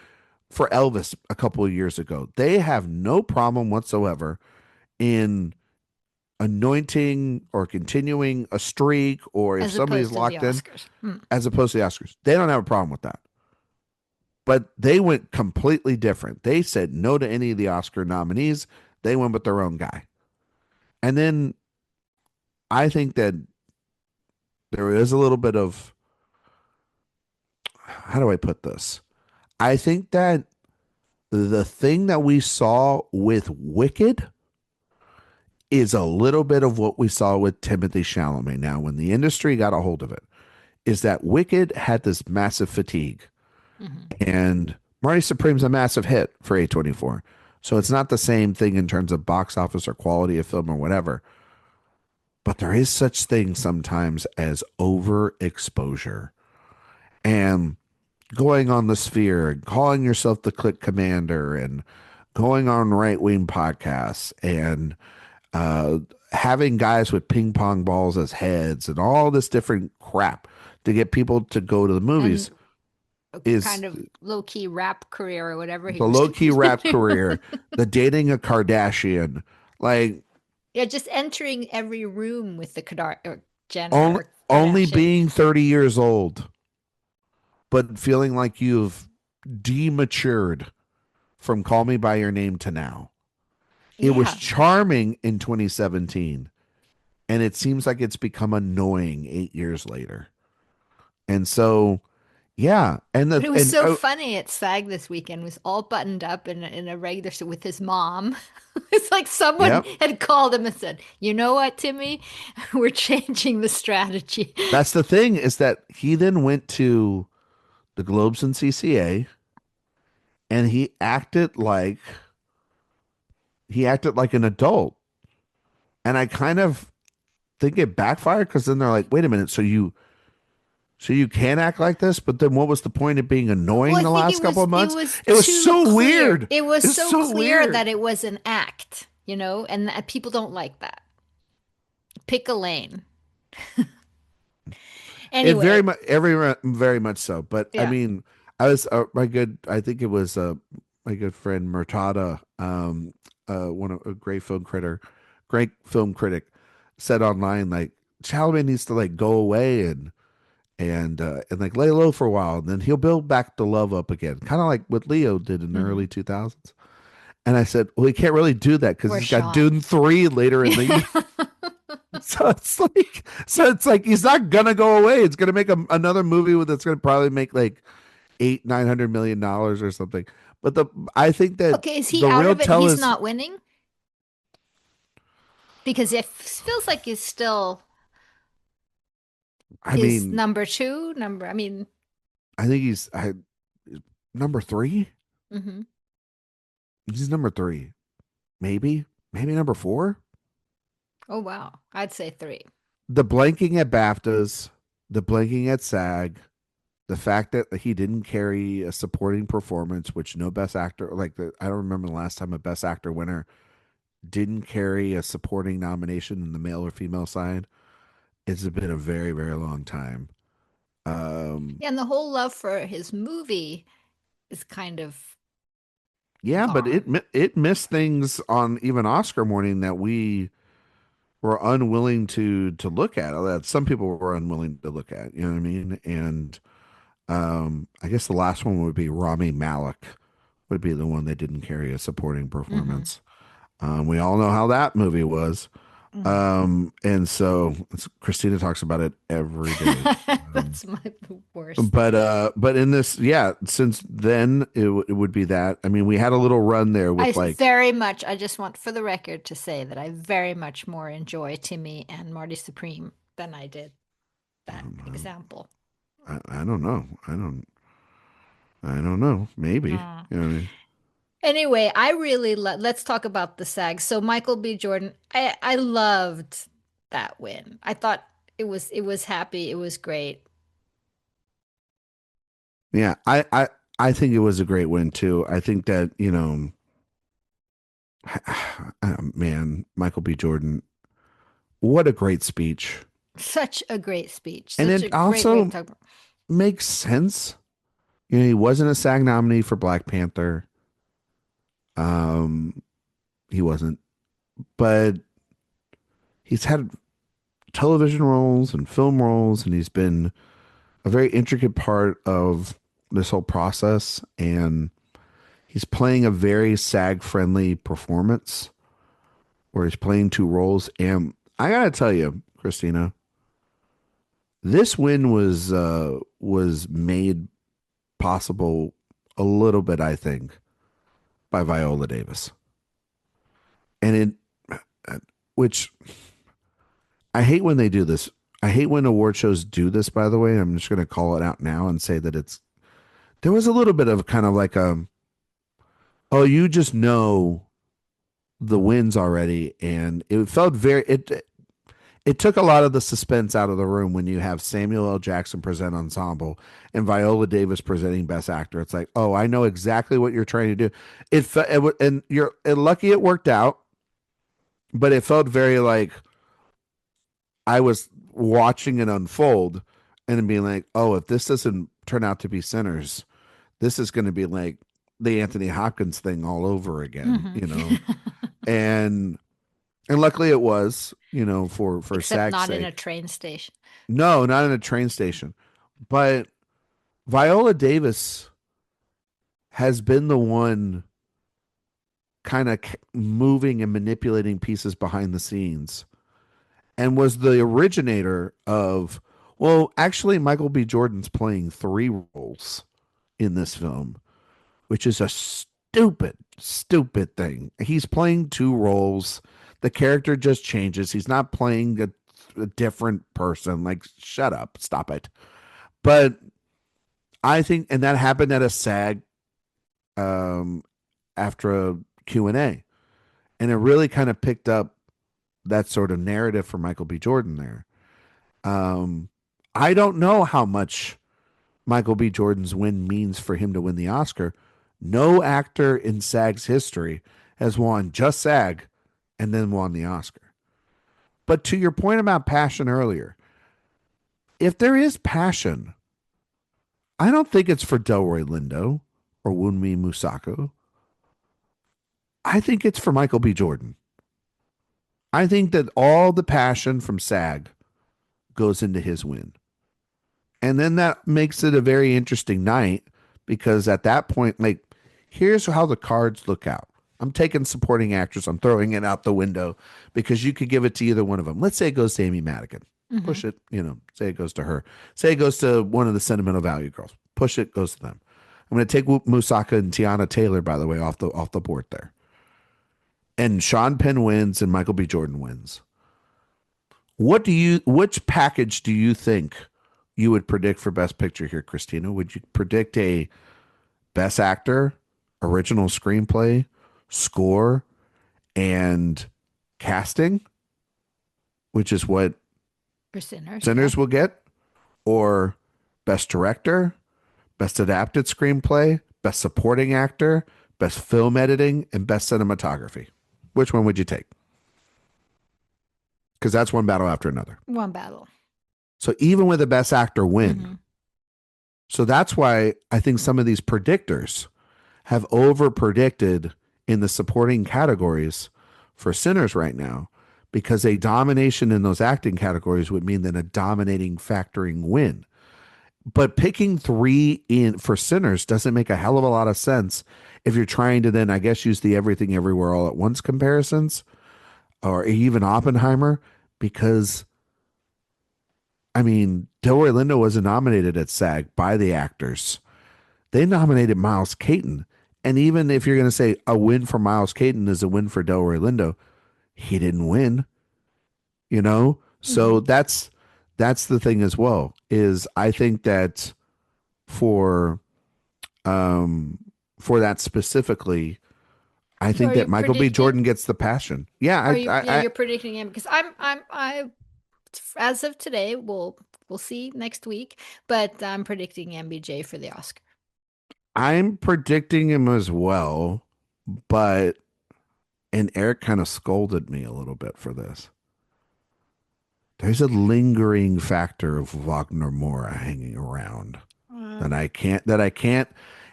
for Elvis a couple of years ago. They have no problem whatsoever in anointing or continuing a streak or if As somebody's opposed to the locked in Oscars. Hmm. as opposed to the Oscars. They don't have a problem with that. But they went completely different. They said no to any of the Oscar nominees. They went with their own guy. And then I think that there is a little bit of how do I put this? I think that the thing that we saw with Wicked is a little bit of what we saw with Timothy Chalamet. Now, when the industry got a hold of it, is that Wicked had this massive fatigue, Mm-hmm. and Marty Supreme's a massive hit for A24. So it's not the same thing in terms of box office or quality of film or whatever. But there is such thing sometimes as overexposure. And going on the sphere and calling yourself the click commander and going on right wing podcasts and uh, having guys with ping pong balls as heads and all this different crap to get people to go to the And movies a is kind of low key rap career or whatever he the was low key rap doing. career, the dating a Kardashian, like Yeah, just entering every room with the or Jenner only or only Kardashian. being 30 years old, but feeling like you've dematured from Call Me by Your Name to now. It was Yeah. charming in 2017, and it seems like it's become annoying 8 years later. And so, yeah, and But the it was and so funny at SAG this weekend. Was all buttoned up in a regular suit with his mom. It's like someone yep, had called him and said, "You know what, Timmy? We're changing the strategy." that's the thing is that he then went to the Globes and CCA, and he acted like an adult, and I kind of think it backfired because then they're like, wait a minute, so you can act like this, but then what was the point of being Well, annoying I the think last couple of it months? was It was too so clear. weird. It was It's so so clear that weird. it was an act, and that people don't like that. Pick a lane. It very Anyway, much, very much so. But I yeah. mean, I was my good. I think it was my good friend Murtada, one of a great film critic, said online like Chalamet needs to like go away and like lay low for a while, and then he'll build back the love up again, kind of like what Leo did in the Hmm. early 2000s. And I said, well, he can't really do that because Or he's got Sean. Dune 3 later in the Yeah. year. So it's like he's not gonna go away. It's gonna make another movie that's gonna probably make like 800-900 million dollars or something. But I think that Okay, is he the out real of it? tell He's is, not winning because it feels like he's still I is mean, number two. Number, I mean, I think number three. hmm. He's number three, maybe number four. Oh wow, I'd say three. The blanking at BAFTAs, the blanking at SAG, the fact that he didn't carry a supporting performance, which no best actor I don't remember the last time a best actor winner didn't carry a supporting nomination in the male or female side, it's been a very, very long time. Um, Yeah, and the whole love for his movie is kind of yeah, but gone. it missed things on even Oscar morning that we were unwilling to look at. That some people were unwilling to look at. You know what I mean? And I guess the last one would be Rami Malek would be the one that didn't carry a supporting Hmm. performance. We all know how that movie was. Hmm. And so Christina talks about it every day. Um, That's my the worst. but in this, yeah, since then it would be that. I mean, we had a little run there I with like, very much, I just want for the record to say that I very much more enjoy Timmy and Marty Supreme than I did that example. I don't know. I don't know. Maybe. Mm. You know what I mean? Anyway, I really let's talk about the SAG. So Michael B. Jordan, I loved that win. I thought it was happy, it was great. Yeah, I think it was a great win too. I think that, you know, man, Michael B. Jordan, what a great speech. Such a great speech, And such a it great way of also talking. makes sense. You know, he wasn't a SAG nominee for Black Panther. Um, he wasn't, but he's had television roles and film roles, and he's been a very intricate part of this whole process. And he's playing a very SAG friendly performance where he's playing two roles. And I gotta tell you, Christina, this win was made possible a little bit, I think, by Viola Davis. And which I hate when they do this. I hate when award shows do this, by the way. I'm just going to call it out now and say that there was a little bit of kind of like oh, you just know the wins already. And it felt it took a lot of the suspense out of the room when you have Samuel L. Jackson present ensemble and Viola Davis presenting best actor. It's like, oh, I know exactly what you're trying to do. And you're lucky it worked out, but it felt very like I was watching it unfold and then being like, oh, if this doesn't turn out to be Sinners, this is going to be like the Anthony Hopkins thing all over again, Hmm. you know? And luckily it was, you know, for Except SAG's not in a sake. train station. No, not in a train station. But Viola Davis has been the one kind of moving and manipulating pieces behind the scenes and was the originator of, well, actually, Michael B. Jordan's playing three roles in this film, which is a stupid, stupid thing. He's playing two roles. The character just changes. He's not playing a different person. Like, shut up, stop it. But I think, and that happened at a SAG um, after a Q&A. And it really kind of picked up that sort of narrative for Michael B. Jordan there. Um, I don't know how much Michael B. Jordan's win means for him to win the Oscar. No actor in SAG's history has won just SAG and then won the Oscar. But to your point about passion earlier, if there is passion, I don't think it's for Delroy Lindo or Wunmi Musako. I think it's for Michael B. Jordan. I think that all the passion from SAG goes into his win. And then that makes it a very interesting night because at that point, like, here's how the cards look out. I'm taking supporting actors, I'm throwing it out the window because you could give it to either one of them. Let's say it goes to Amy Madigan. Hmm. Push it, you know, say it goes to her. Say it goes to one of the sentimental value girls. Push it, goes to them. I'm going to take Musaka and Tiana Taylor, by the way, off the board there. And Sean Penn wins and Michael B. Jordan wins. Which package do you think you would predict for best picture here, Christina? Would you predict a best actor, original screenplay, score, and casting, which is what For Sinners, yeah. Sinners will get, or best director, best adapted screenplay, best supporting actor, best film editing, and best cinematography? which one would you take? Because that's one battle after another. One battle. So even with the best actor win. Mm-hmm. So that's why I think some of these predictors have over predicted in the supporting categories for Sinners right now, because a domination in those acting categories would mean then a dominating factoring win. But picking 3 in for Sinners doesn't make a hell of a lot of sense if you're trying to then, I guess, use the Everything Everywhere All at Once comparisons or even Oppenheimer, because I mean, Delroy Lindo wasn't nominated at SAG by the actors. They nominated Miles Caton. And even if you're going to say a win for Miles Caton is a win for Delroy Lindo, he didn't win, you know? So that's the thing as well, is I think that for that specifically, I think that Michael B. Jordan gets the passion. Yeah, you're predicting him, because I as of today, we'll see next week, but I'm predicting MBJ for the Oscar. I'm predicting him as well, but and Eric kind of scolded me a little bit for this. There's a lingering factor of Wagner Moura hanging around that I can't,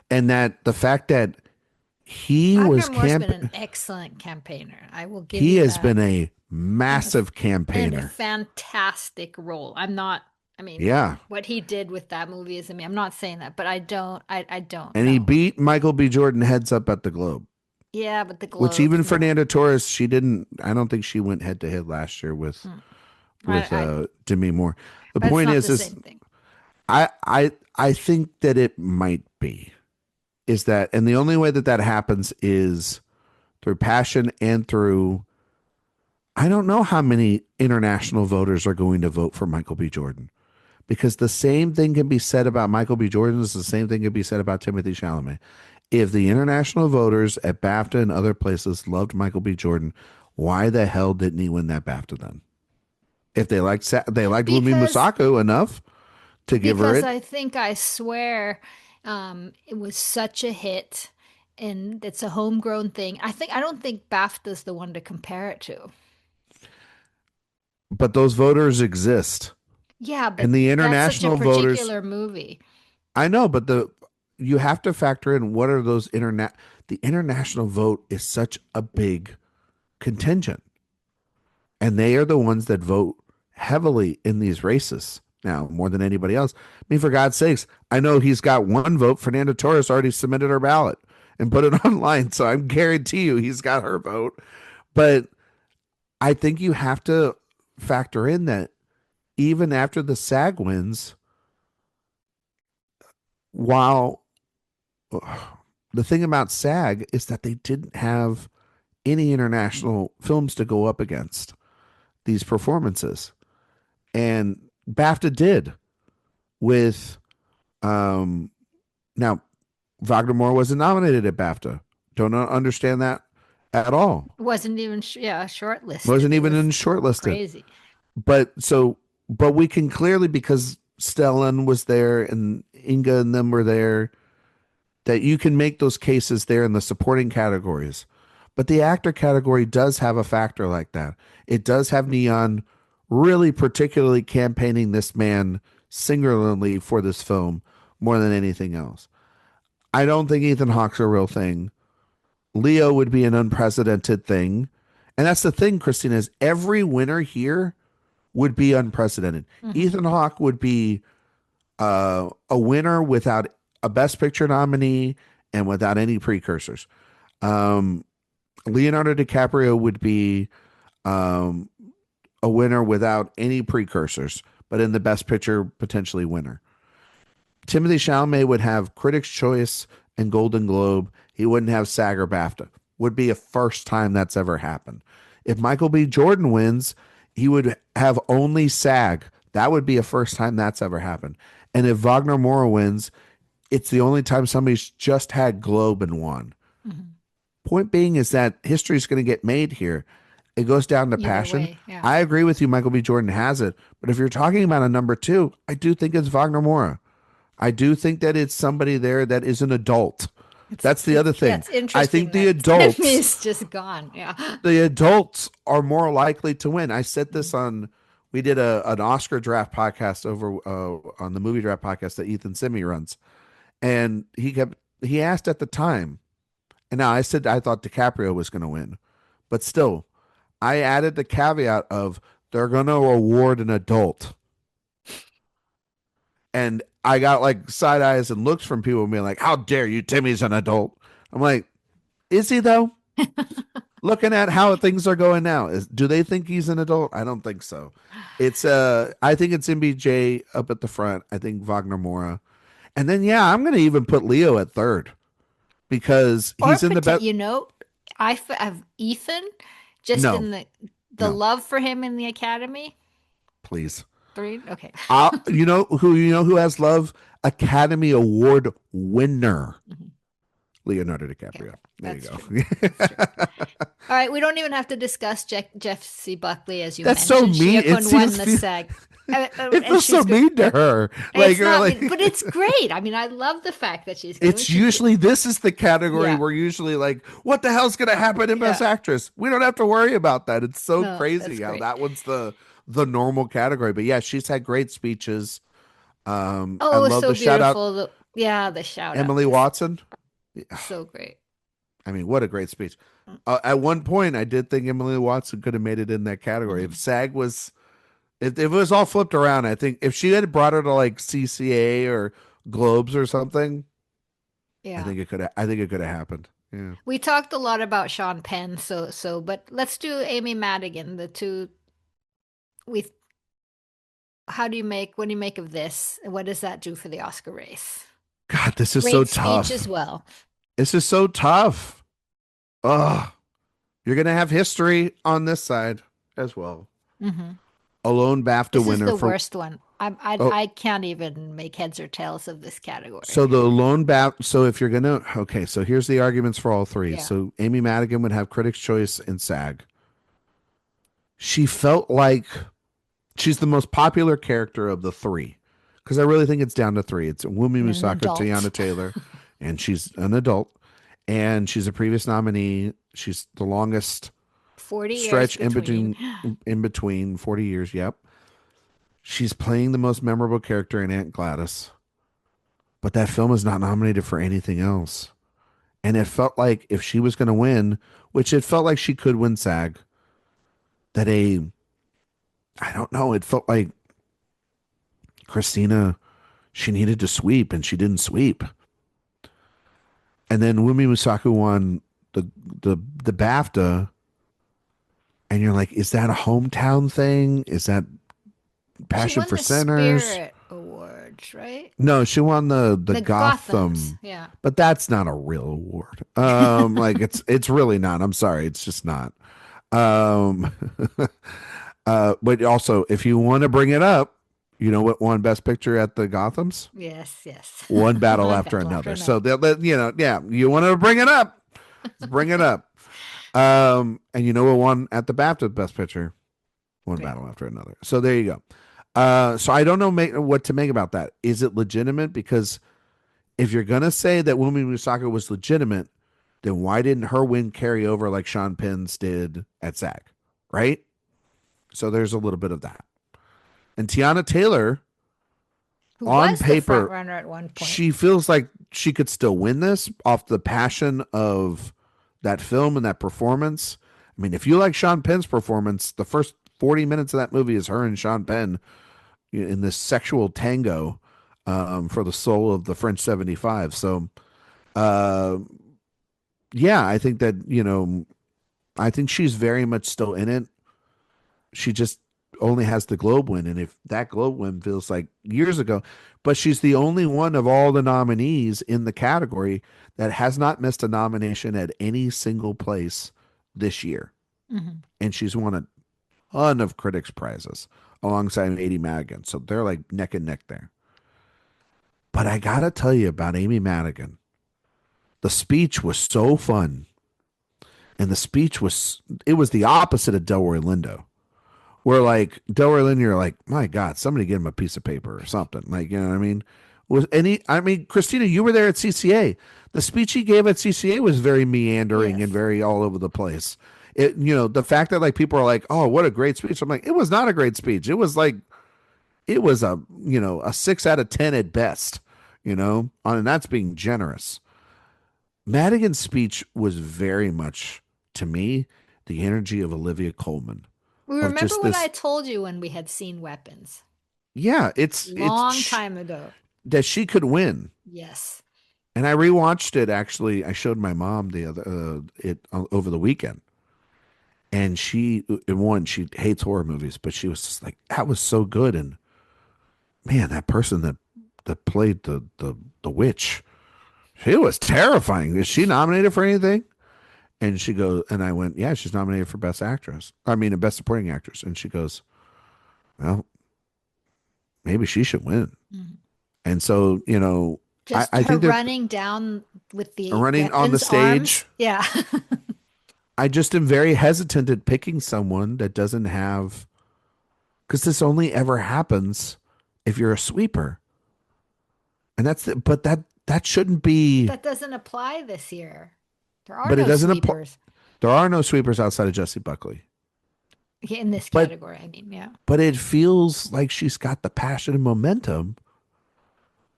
and that the fact that he was been an excellent campaigner. I will give he you has that. Been a massive campaigner. In a fantastic role. What he did with that movie is, I'm not saying that, but I don't And know. he beat Michael B. Jordan heads up at the Globe. Yeah, but the Globe, which even Fernando Torres, I don't think she went head to head last year with Demi Moore. The point is I think that it might be, is that, and the only way that happens is through passion and through, I don't know how many international voters are going to vote for Michael B. Jordan, because the same thing can be said about Michael B. Jordan as the same thing can be said about Timothée Chalamet. If the international voters at BAFTA and other places loved Michael B. Jordan, why the hell didn't he win that BAFTA then? If they liked Wunmi Mosaku enough to give her it. Because I swear, it was such a hit, and it's a homegrown thing. I don't think BAFTA's the one to compare it to. But those voters exist. Yeah, but and the international that's such a particular movie. I know, but you have to factor in what are those the international vote is such a big contingent. And they are the ones that vote heavily in these races now, more than anybody else. I mean, for God's sakes, I know he's got one vote. Fernando Torres already submitted her ballot and put it online, so I guarantee you he's got her vote. But I think you have to factor in that even after the SAG wins, while the thing about SAG is that they didn't have any international films to go up against these performances, and BAFTA did with now Wagner Moura wasn't nominated at BAFTA. Don't understand that at all. Wasn't even shortlisted. Wasn't even in shortlisted. Crazy. But we can clearly, because Stellan was there and Inga and them were there, that you can make those cases there in the supporting categories. But the actor category does have a factor like that. It does have Neon really particularly campaigning this man singularly for this film more than anything else. I don't think Ethan Hawke's a real thing. Leo would be an unprecedented thing. And that's the thing, Christina, is every winner here would be unprecedented. Mm-hmm. Ethan Hawke would be a winner without a Best Picture nominee and without any precursors. Leonardo DiCaprio would be a winner without any precursors, but in the Best Picture, potentially winner. Timothée Chalamet would have Critics' Choice and Golden Globe. He wouldn't have SAG or BAFTA. Would be a first time that's ever happened. If Michael B. Jordan wins, he would have only SAG. That would be a first time that's ever happened. And if Wagner Moura wins, it's the only time somebody's just had Globe and won. Mm-hmm. Point being is that history is going to get made here. It goes down to passion. Yeah. I agree with you. Michael B. Jordan has it. But if you're talking about a number two, I do think it's Wagner Moura. I do think that it's somebody there that is an adult That's the other Yeah, thing. it's I interesting think the that adults, Timmy's just gone. Yeah. the adults are more likely to win. I said this Mhm. on, we did an Oscar draft podcast over on the movie draft podcast that Ethan Simi runs, and he asked at the time, and now I said I thought DiCaprio was going to win, but still, I added the caveat of they're going to award an adult, and I got like side eyes and looks from people being like, "How dare you? Timmy's an adult." I'm like, "Is he though?" Looking at how things are going now, do they think he's an adult? I don't think so. It's I think it's MBJ up at the front. I think Wagner Mora. And then yeah, I'm gonna even put Leo at third because Or he's in the best. Have Ethan just No, in the no, love for him in the Academy. please. Three. Okay. You know who has love? Academy Award winner Mhm. Leonardo Okay. DiCaprio. There you That's go. true. That's true. All right, we don't even have to discuss Jeff C. Buckley, as you That's so mentioned. She mean. It won seems the SAG, it and feels she's so good. mean to her. Like It's you're not like mean, but it's great. I mean, I love the fact that she's going to win. it's usually this is the category Yeah, where usually like what the hell's gonna happen in Best yeah. Actress? We don't have to worry about that. It's so No, crazy that's how great. that one's the normal category. But yeah, she's had great speeches. I Oh, it was love so the shout out beautiful. Yeah, the shout out Emily just Watson. so great. I mean, what a great speech. At one point, I did think Emily Watson could have made it in that category. If Mhm. SAG was, if it was all flipped around, I think if she had brought her to like CCA or Globes or something, Yeah. I think it could have happened. Yeah. We talked a lot about Sean Penn, but let's do Amy Madigan, the two we what do you make of this? And what does that do for the Oscar race? God, this is so Great speech as tough. well. This is so tough. Ugh. You're gonna have history on this side as well. Hmm. A lone BAFTA This is winner the for worst one. I oh, I can't even make heads or tails of this category. so the lone BAFTA. So if you're gonna, okay, so here's the arguments for all three. Yeah. So Amy Madigan would have Critics' Choice and SAG. She felt like she's the most popular character of the three because I really think it's down to three. It's Wumi And an Musaka, adult. Tiana Taylor, and she's an adult, and she's a previous nominee. She's the longest 40 years stretch between. in between 40 years. Yep. She's playing the most memorable character in Aunt Gladys, but that film is not nominated for anything else. And it felt like if she was going to win, which it felt like she could win SAG, that I don't know, it felt like Christina, she needed to sweep and she didn't sweep. And then Wumi Musaku won the the BAFTA, and you're like, is that a hometown thing? Is that She Passion won for the Sinners? Spirit Awards, right? No, she won the The Gothams. Gotham, Yeah. but that's not a real award. Like it's really not. I'm sorry, it's just not. Um, but also, if you want to bring it up, you know what won Best Picture at the Gothams? Yes, yes. One battle One after battle after another. So another. yeah, you want to bring it up, bring it up. And you know what won at the BAFTA Best Picture? One Yeah. battle after another. So there you go. So I don't know what to make about that. Is it legitimate? Because if you're gonna say that Wumi Musaka was legitimate, then why didn't her win carry over like Sean Penn's did at SAG? Right? So there's a little bit of that. And Tiana Taylor, Who on was the front paper, runner at one point. she feels like she could still win this off the passion of that film and that performance. I mean, if you like Sean Penn's performance, the first 40 minutes of that movie is her and Sean Penn in this sexual tango for the soul of the French 75. So, uh, yeah, I think that, I think she's very much still in it. She just only has the Globe win. And if that Globe win feels like years ago, but she's the only one of all the nominees in the category that has not missed a nomination at any single place this year. Mm-hmm. And she's won a ton of critics' prizes alongside Amy Madigan. So they're like neck and neck there. But I got to tell you about Amy Madigan. The speech was so fun. And the speech it was the opposite of Delroy Lindo. Where like Delroy Lindo, you're like, my God, somebody get him a piece of paper or something. Like, you know what I mean? Christina, you were there at CCA. The speech he gave at CCA was very meandering and Yes. very all over the place. The fact that like people are like, "Oh, what a great speech." I'm like, "It was not a great speech. It was like it was a 6 out of 10 at best, and that's being generous." Madigan's speech was very much, to me, the energy of Olivia Colman, of Remember just what I this. told you when we had seen Weapons? Yeah, it's Long time ago. that she could win. Yes. And I rewatched it. Actually, I showed my mom over the weekend, and she hates horror movies, but she was just like, "That was so good." And man, that person that played the witch, she was terrifying. Is she nominated for anything? And she goes, and I went, "Yeah, she's nominated for best actress. I mean, best supporting actress." And she goes, "Well, maybe she should win." Mhm. And so, I, Just I her think they're running down with the running on the weapons arms. stage. Yeah. I just am very hesitant at picking someone that doesn't have, because this only ever happens if you're a sweeper, and but that shouldn't be. That doesn't apply this year. There are But it no doesn't apply. sweepers There are no sweepers outside of Jessie Buckley. in this But category. I mean, yeah. but it feels like she's got the passion and momentum.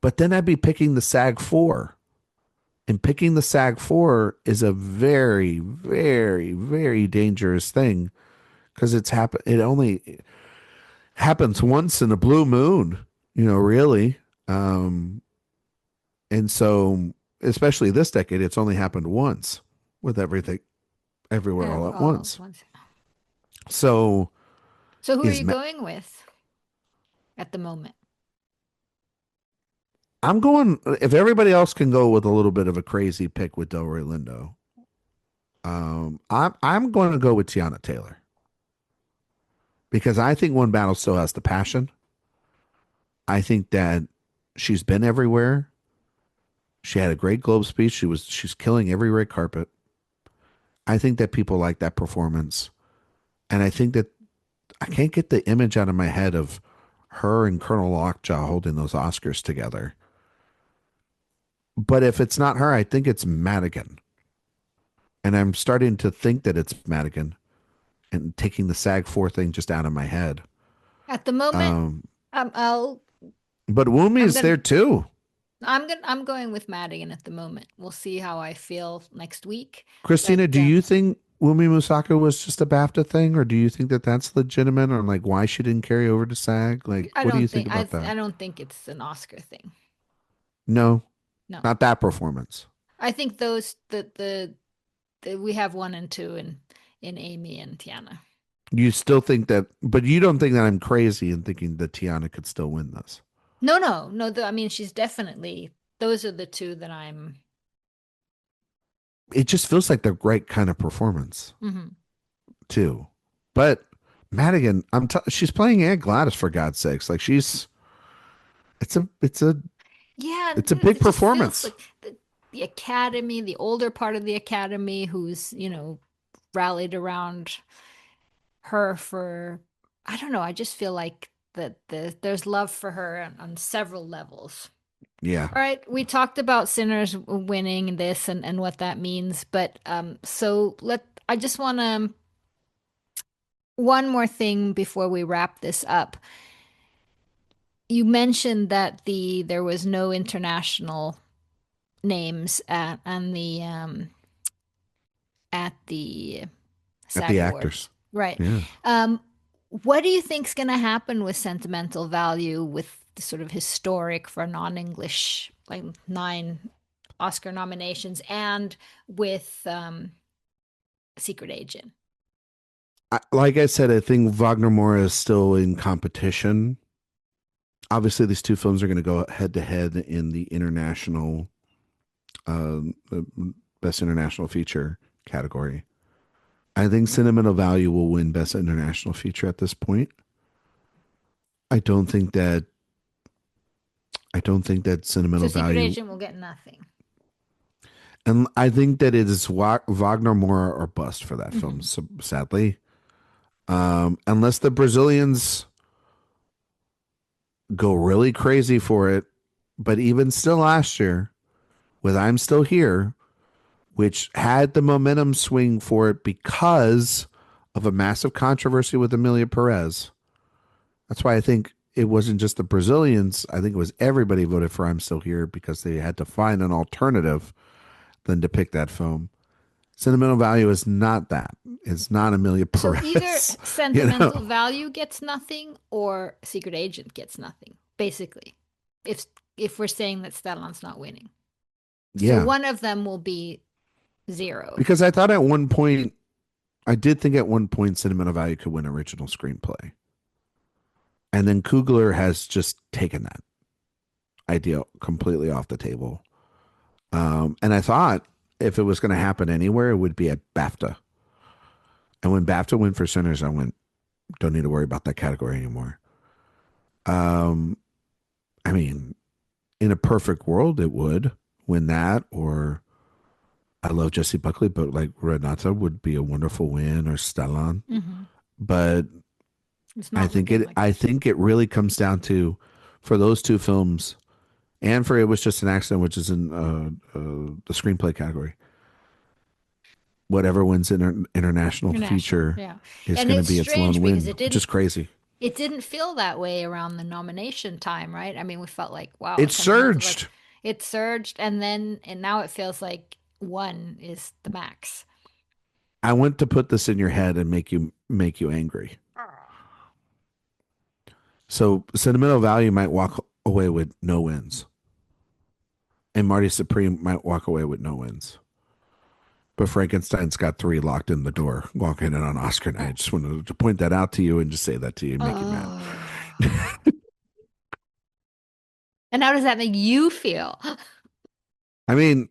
But then I'd be picking the SAG four, and picking the SAG four is a very, very, very dangerous thing because It only happens once in a blue moon, really. Um, and so, especially this decade, it's only happened once with everything, everywhere, all at Oh, once. once. So, So who are is you going with at the moment? I'm going, if everybody else can go with a little bit of a crazy pick with Delroy Lindo, I'm going to go with Tiana Taylor because I think One Battle still has the passion. I think that she's been everywhere. She had a great Globe speech. She's killing every red carpet. I think that people like that performance. And I think that I can't get the image out of my head of her and Colonel Lockjaw holding those Oscars together. But if it's not her, I think it's Madigan. And I'm starting to think that it's Madigan and taking the SAG 4 thing just out of my head. At the moment, Um, I'll but I'm Wumi's gonna there too. I'm going with Madigan at the moment. We'll see how I feel next week. But Christina, do you think Wumi Musaka was just a BAFTA thing, or do you think that that's legitimate, or like why she didn't carry over to SAG? Like, I what do you don't think think about that? I don't think it's an Oscar thing. No, No. not that performance. I think those the we have one and two in Amy and Tiana. You still think that, but you don't think that I'm crazy in thinking that Tiana could still win this. No, no, no. I mean, she's definitely those are the two that I'm. It just feels like the right kind of performance Mhm. too. But Madigan, she's playing Aunt Gladys for God's sakes. Like it's a, it's a, Yeah, it's a big it just feels performance. like the academy, the older part of the academy, who's rallied around her for. I don't know. I just feel like that there's love for her on several levels. Yeah. All right, we talked about Sinners winning this and what that means, but so I just want to one more thing before we wrap this up. You mentioned that there was no international names at the At SAG the Awards, actors. right? Yeah. Um, what do you think's going to happen with Sentimental Value with the sort of historic for non-English, like 9 Oscar nominations, and with Secret Agent? Like I said, I think Wagner Moura is still in competition. Obviously, these two films are going to go head to head in the international, the best international feature category. I think Sentimental Value will win best international feature at this point. I don't think that I don't think that So Sentimental Secret Value, Agent will get nothing. and I think that it is Wagner Moura or bust for that film. Hmm. So sadly, unless the Brazilians go really crazy for it, but even still last year, with I'm Still Here, which had the momentum swing for it because of a massive controversy with Amelia Perez. That's why I think it wasn't just the Brazilians. I think it was everybody voted for I'm Still Here because they had to find an alternative than to pick that film. Sentimental Value is not that. It's not Amelia So either Perez. You Sentimental know? Value gets nothing or Secret Agent gets nothing, basically. If if we're saying that Stellan's not winning. So Yeah. one of them will be zero. Because I thought at one point, I did think at one point Sentimental Value could win original screenplay. And then Coogler has just taken that idea completely off the table. And I thought if it was going to happen anywhere, it would be at BAFTA. And when BAFTA went for Sinners, I went, don't need to worry about that category anymore. Um, I mean, in a perfect world, it would win that, or I love Jesse Buckley, but like Renata would be a wonderful win, or Stellan. Mm-hmm. But It's not like I think it really comes down to for those two films, and for It Was Just an Accident, which is in the screenplay category. Whatever wins international feature yeah. is And going to it's be its lone strange because win, which is crazy. it didn't feel that way around the nomination time, right? I mean, we felt like, wow, It surged. it surged, and now it feels like one is the max. I want to put this in your head and make you angry. So Sentimental Value might walk away with no wins, and Marty Supreme might walk away with no wins. But Frankenstein's got 3 locked in the door walking in on Oscar night. I just wanted to point that out to you and just say that to you and make you mad. And how does that make you feel? I mean,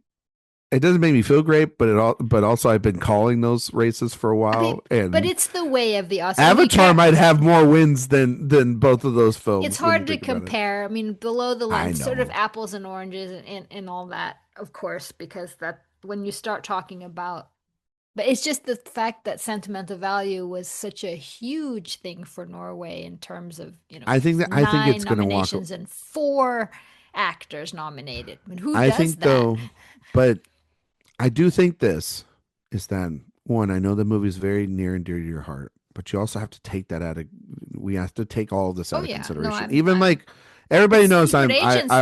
it doesn't make me feel great, but also I've been calling those races for a while, but it's the way of the Oscars. Avatar might have more wins than both of those films. It's hard to compare. I mean, below the line, sort of apples and oranges and all that, of course, because that when you start talking about, but it's just the fact that Sentimental Value was such a huge thing for Norway in terms of, I think it's going to walk and 4 actors nominated. I mean, who I does think that? Though, but I do think this is that one. I know the movie's very near and dear to your heart, but you also have to take that out of. We have to take all of this out of consideration. No, Even like everybody knows I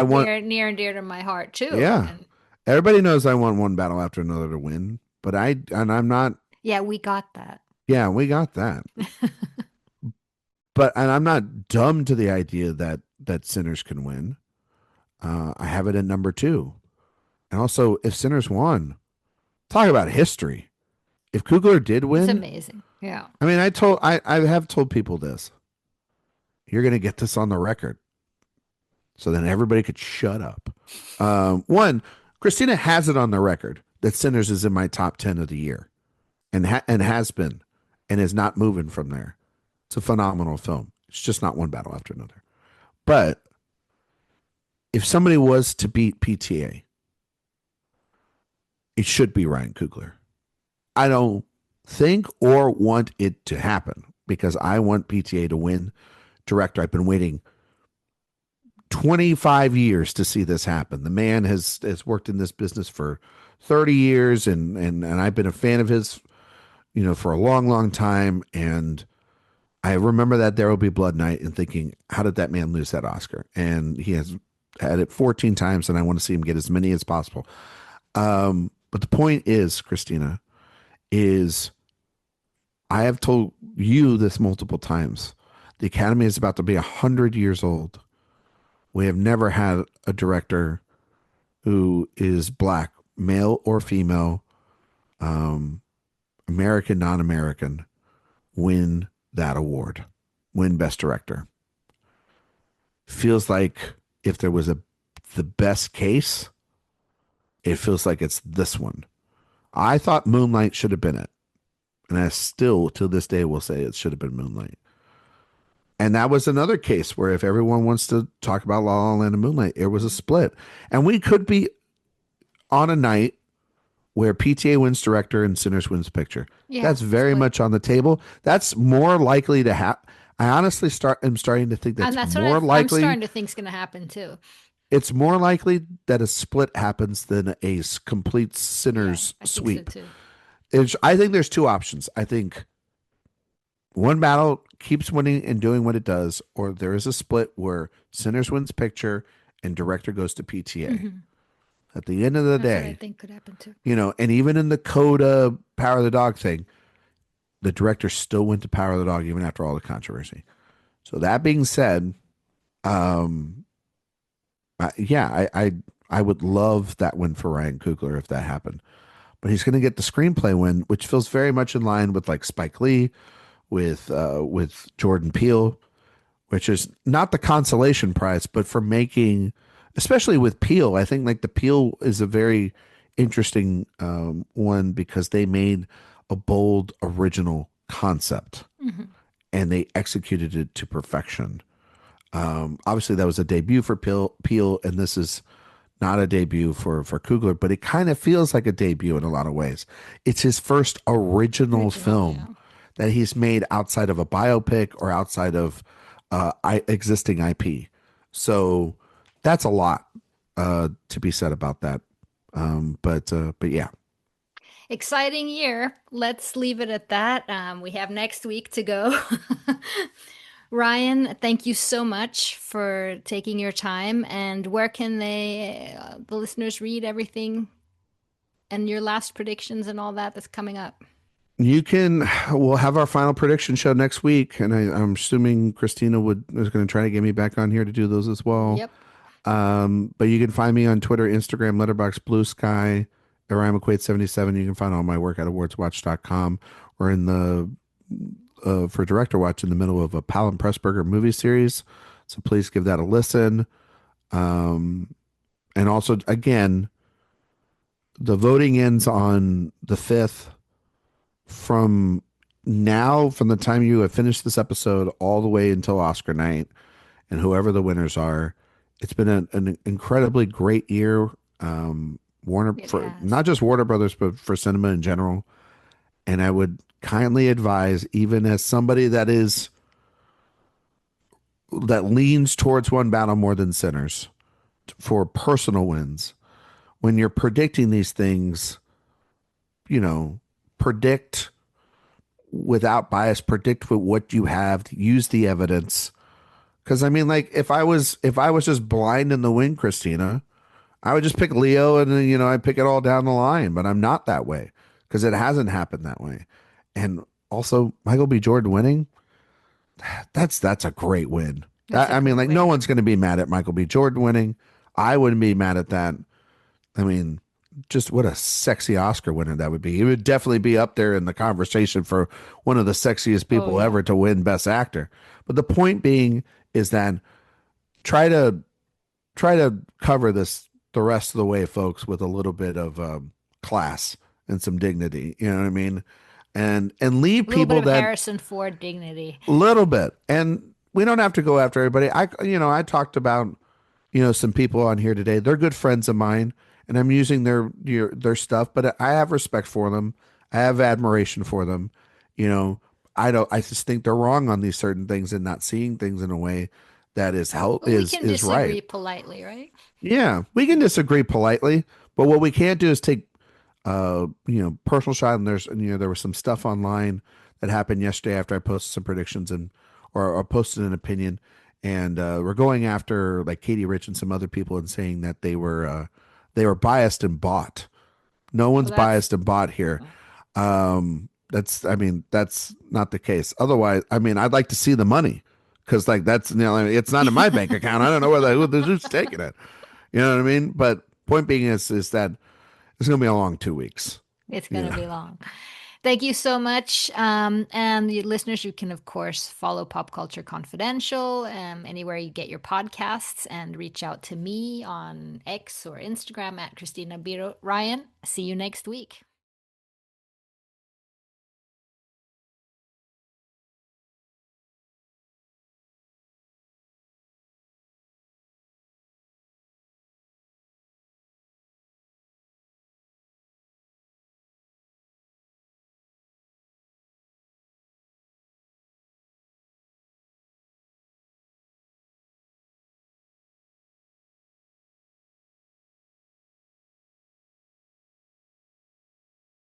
want near and dear to my heart too. Yeah, everybody knows I want one battle after another to win, but I'm not. Yeah, we got that. Yeah, we got that. But I'm not dumb to the idea that Sinners can win. I have it at number 2. And also, if Sinners won, talk about history. If Coogler did win, it's amazing. Yeah. I mean, I have told people this. You're going to get this on the record, so then everybody could shut up. One, Christina has it on the record that Sinners is in my top 10 of the year, and has been, and is not moving from there. It's a phenomenal film. It's just not one battle after another. But if somebody was to beat PTA, it should be Ryan Coogler. I don't think or want it to happen because I want PTA to win director. I've been waiting 25 years to see this happen. The man has worked in this business for 30 years and I've been a fan of his, for a long, long time. And I remember that There Will Be Blood night and thinking, how did that man lose that Oscar? And he has had it 14 times, and I want to see him get as many as possible. But the point is, Christina, is I have told you this multiple times. The Academy is about to be 100 years old. We have never had a director who is black, male or female, American, non-American, win that award, win Best Director. Feels like if there was the best case, it feels like it's this one. I thought Moonlight should have been it. And I still, to this day, will say it should have been Moonlight. And that was another case where if everyone wants to talk about La La Land and Moonlight, it was a split. And we could be on a night where PTA wins director and Sinners wins picture. Yeah, that's very much on the table. That's more likely to happen. I honestly am starting to think that's more likely. I'm starting to think it's going to happen too. It's more likely that a split happens than a complete Yeah, sinners I think so sweep. too. I think there's two options. I think one battle keeps winning and doing what it does, or there is a split where sinners wins picture and director goes to PTA. Hmm. At the end of the That's what I day, think could happen too. and even in the Coda Power of the Dog thing, the director still went to Power of the Dog even after all the controversy. So that being said, um, yeah, I would love that win for Ryan Coogler if that happened. But he's going to get the screenplay win, which feels very much in line with like Spike Lee, with Jordan Peele, which is not the consolation prize, but for making, especially with Peele, I think like the Peele is a very interesting one because they made a bold original concept Hmm. and they executed it to perfection. Obviously, that was a debut for Peele, and this is not a debut for Coogler, but it kind of feels like a debut in a lot of ways. It's his first original Original, film yeah. that he's made outside of a biopic or outside of existing IP. So that's a lot to be said about that. But yeah, Exciting year. Let's leave it at that. We have next week to go. Ryan, thank you so much for taking your time. And where can the listeners read everything and your last predictions and all that that's coming up? you can. We'll have our final prediction show next week, and I'm assuming Christina is going to try to get me back on here to do those as well. Yep. But you can find me on Twitter, Instagram, Letterbox, Blue Sky, Orion McQuade 77. You can find all my work at awardswatch.com. We're in the for Director Watch in the middle of a Palin Pressburger movie series, so please give that a listen. Um, and also, again, the voting ends on the 5th. From now, from the time you have finished this episode, all the way until Oscar night, and whoever the winners are, it's been an incredibly great year. Warner It for has. not just Warner Brothers, but for cinema in general. And I would kindly advise, even as somebody that leans towards one battle more than sinners for personal wins, when you're predicting these things, you know, predict without bias, predict with what you have, use the evidence. Because I mean, like if I was just blind in the wind, Christina, I would just pick Leo and then, I pick it all down the line, but I'm not that way because it hasn't happened that way. And also Michael B. Jordan winning, that's a great win. That's a I mean, great like no win. one's going to be mad at Michael B. Jordan winning. I wouldn't be mad at that. I mean, just what a sexy Oscar winner that would be. He would definitely be up there in the conversation for one of the sexiest Oh, people yeah. ever to win Best Actor. But the point being is that try to try to cover this the rest of the way, folks, with a little bit of class and some dignity. You know what I mean? And leave A little bit people of that Harrison Ford dignity. little bit. And we don't have to go after everybody. I talked about some people on here today. They're good friends of mine, and I'm using their stuff, but I have respect for them. I have admiration for them. You know, I don't. I just think they're wrong on these certain things and not seeing things in a way that is help But we can is right. disagree politely, right? Yeah, we can disagree politely, but what we can't do is take personal shot. And there was some stuff online that happened yesterday after I posted some predictions or posted an opinion, and we're going after like Katie Rich and some other people and saying that they were biased and bought. No Well, one's that's biased and bought here. That's not the case. Otherwise, I mean, I'd like to see the money because like it's not in my bank account. I don't know who's taking it. You know what I mean? But point being is that it's going to be a long 2 weeks. it's You going to know, be long. Thank you so much. And the listeners, you can, of course, follow Pop Culture Confidential anywhere you get your podcasts and reach out to me on X or Instagram at Christina Biro. Ryan, see you next week.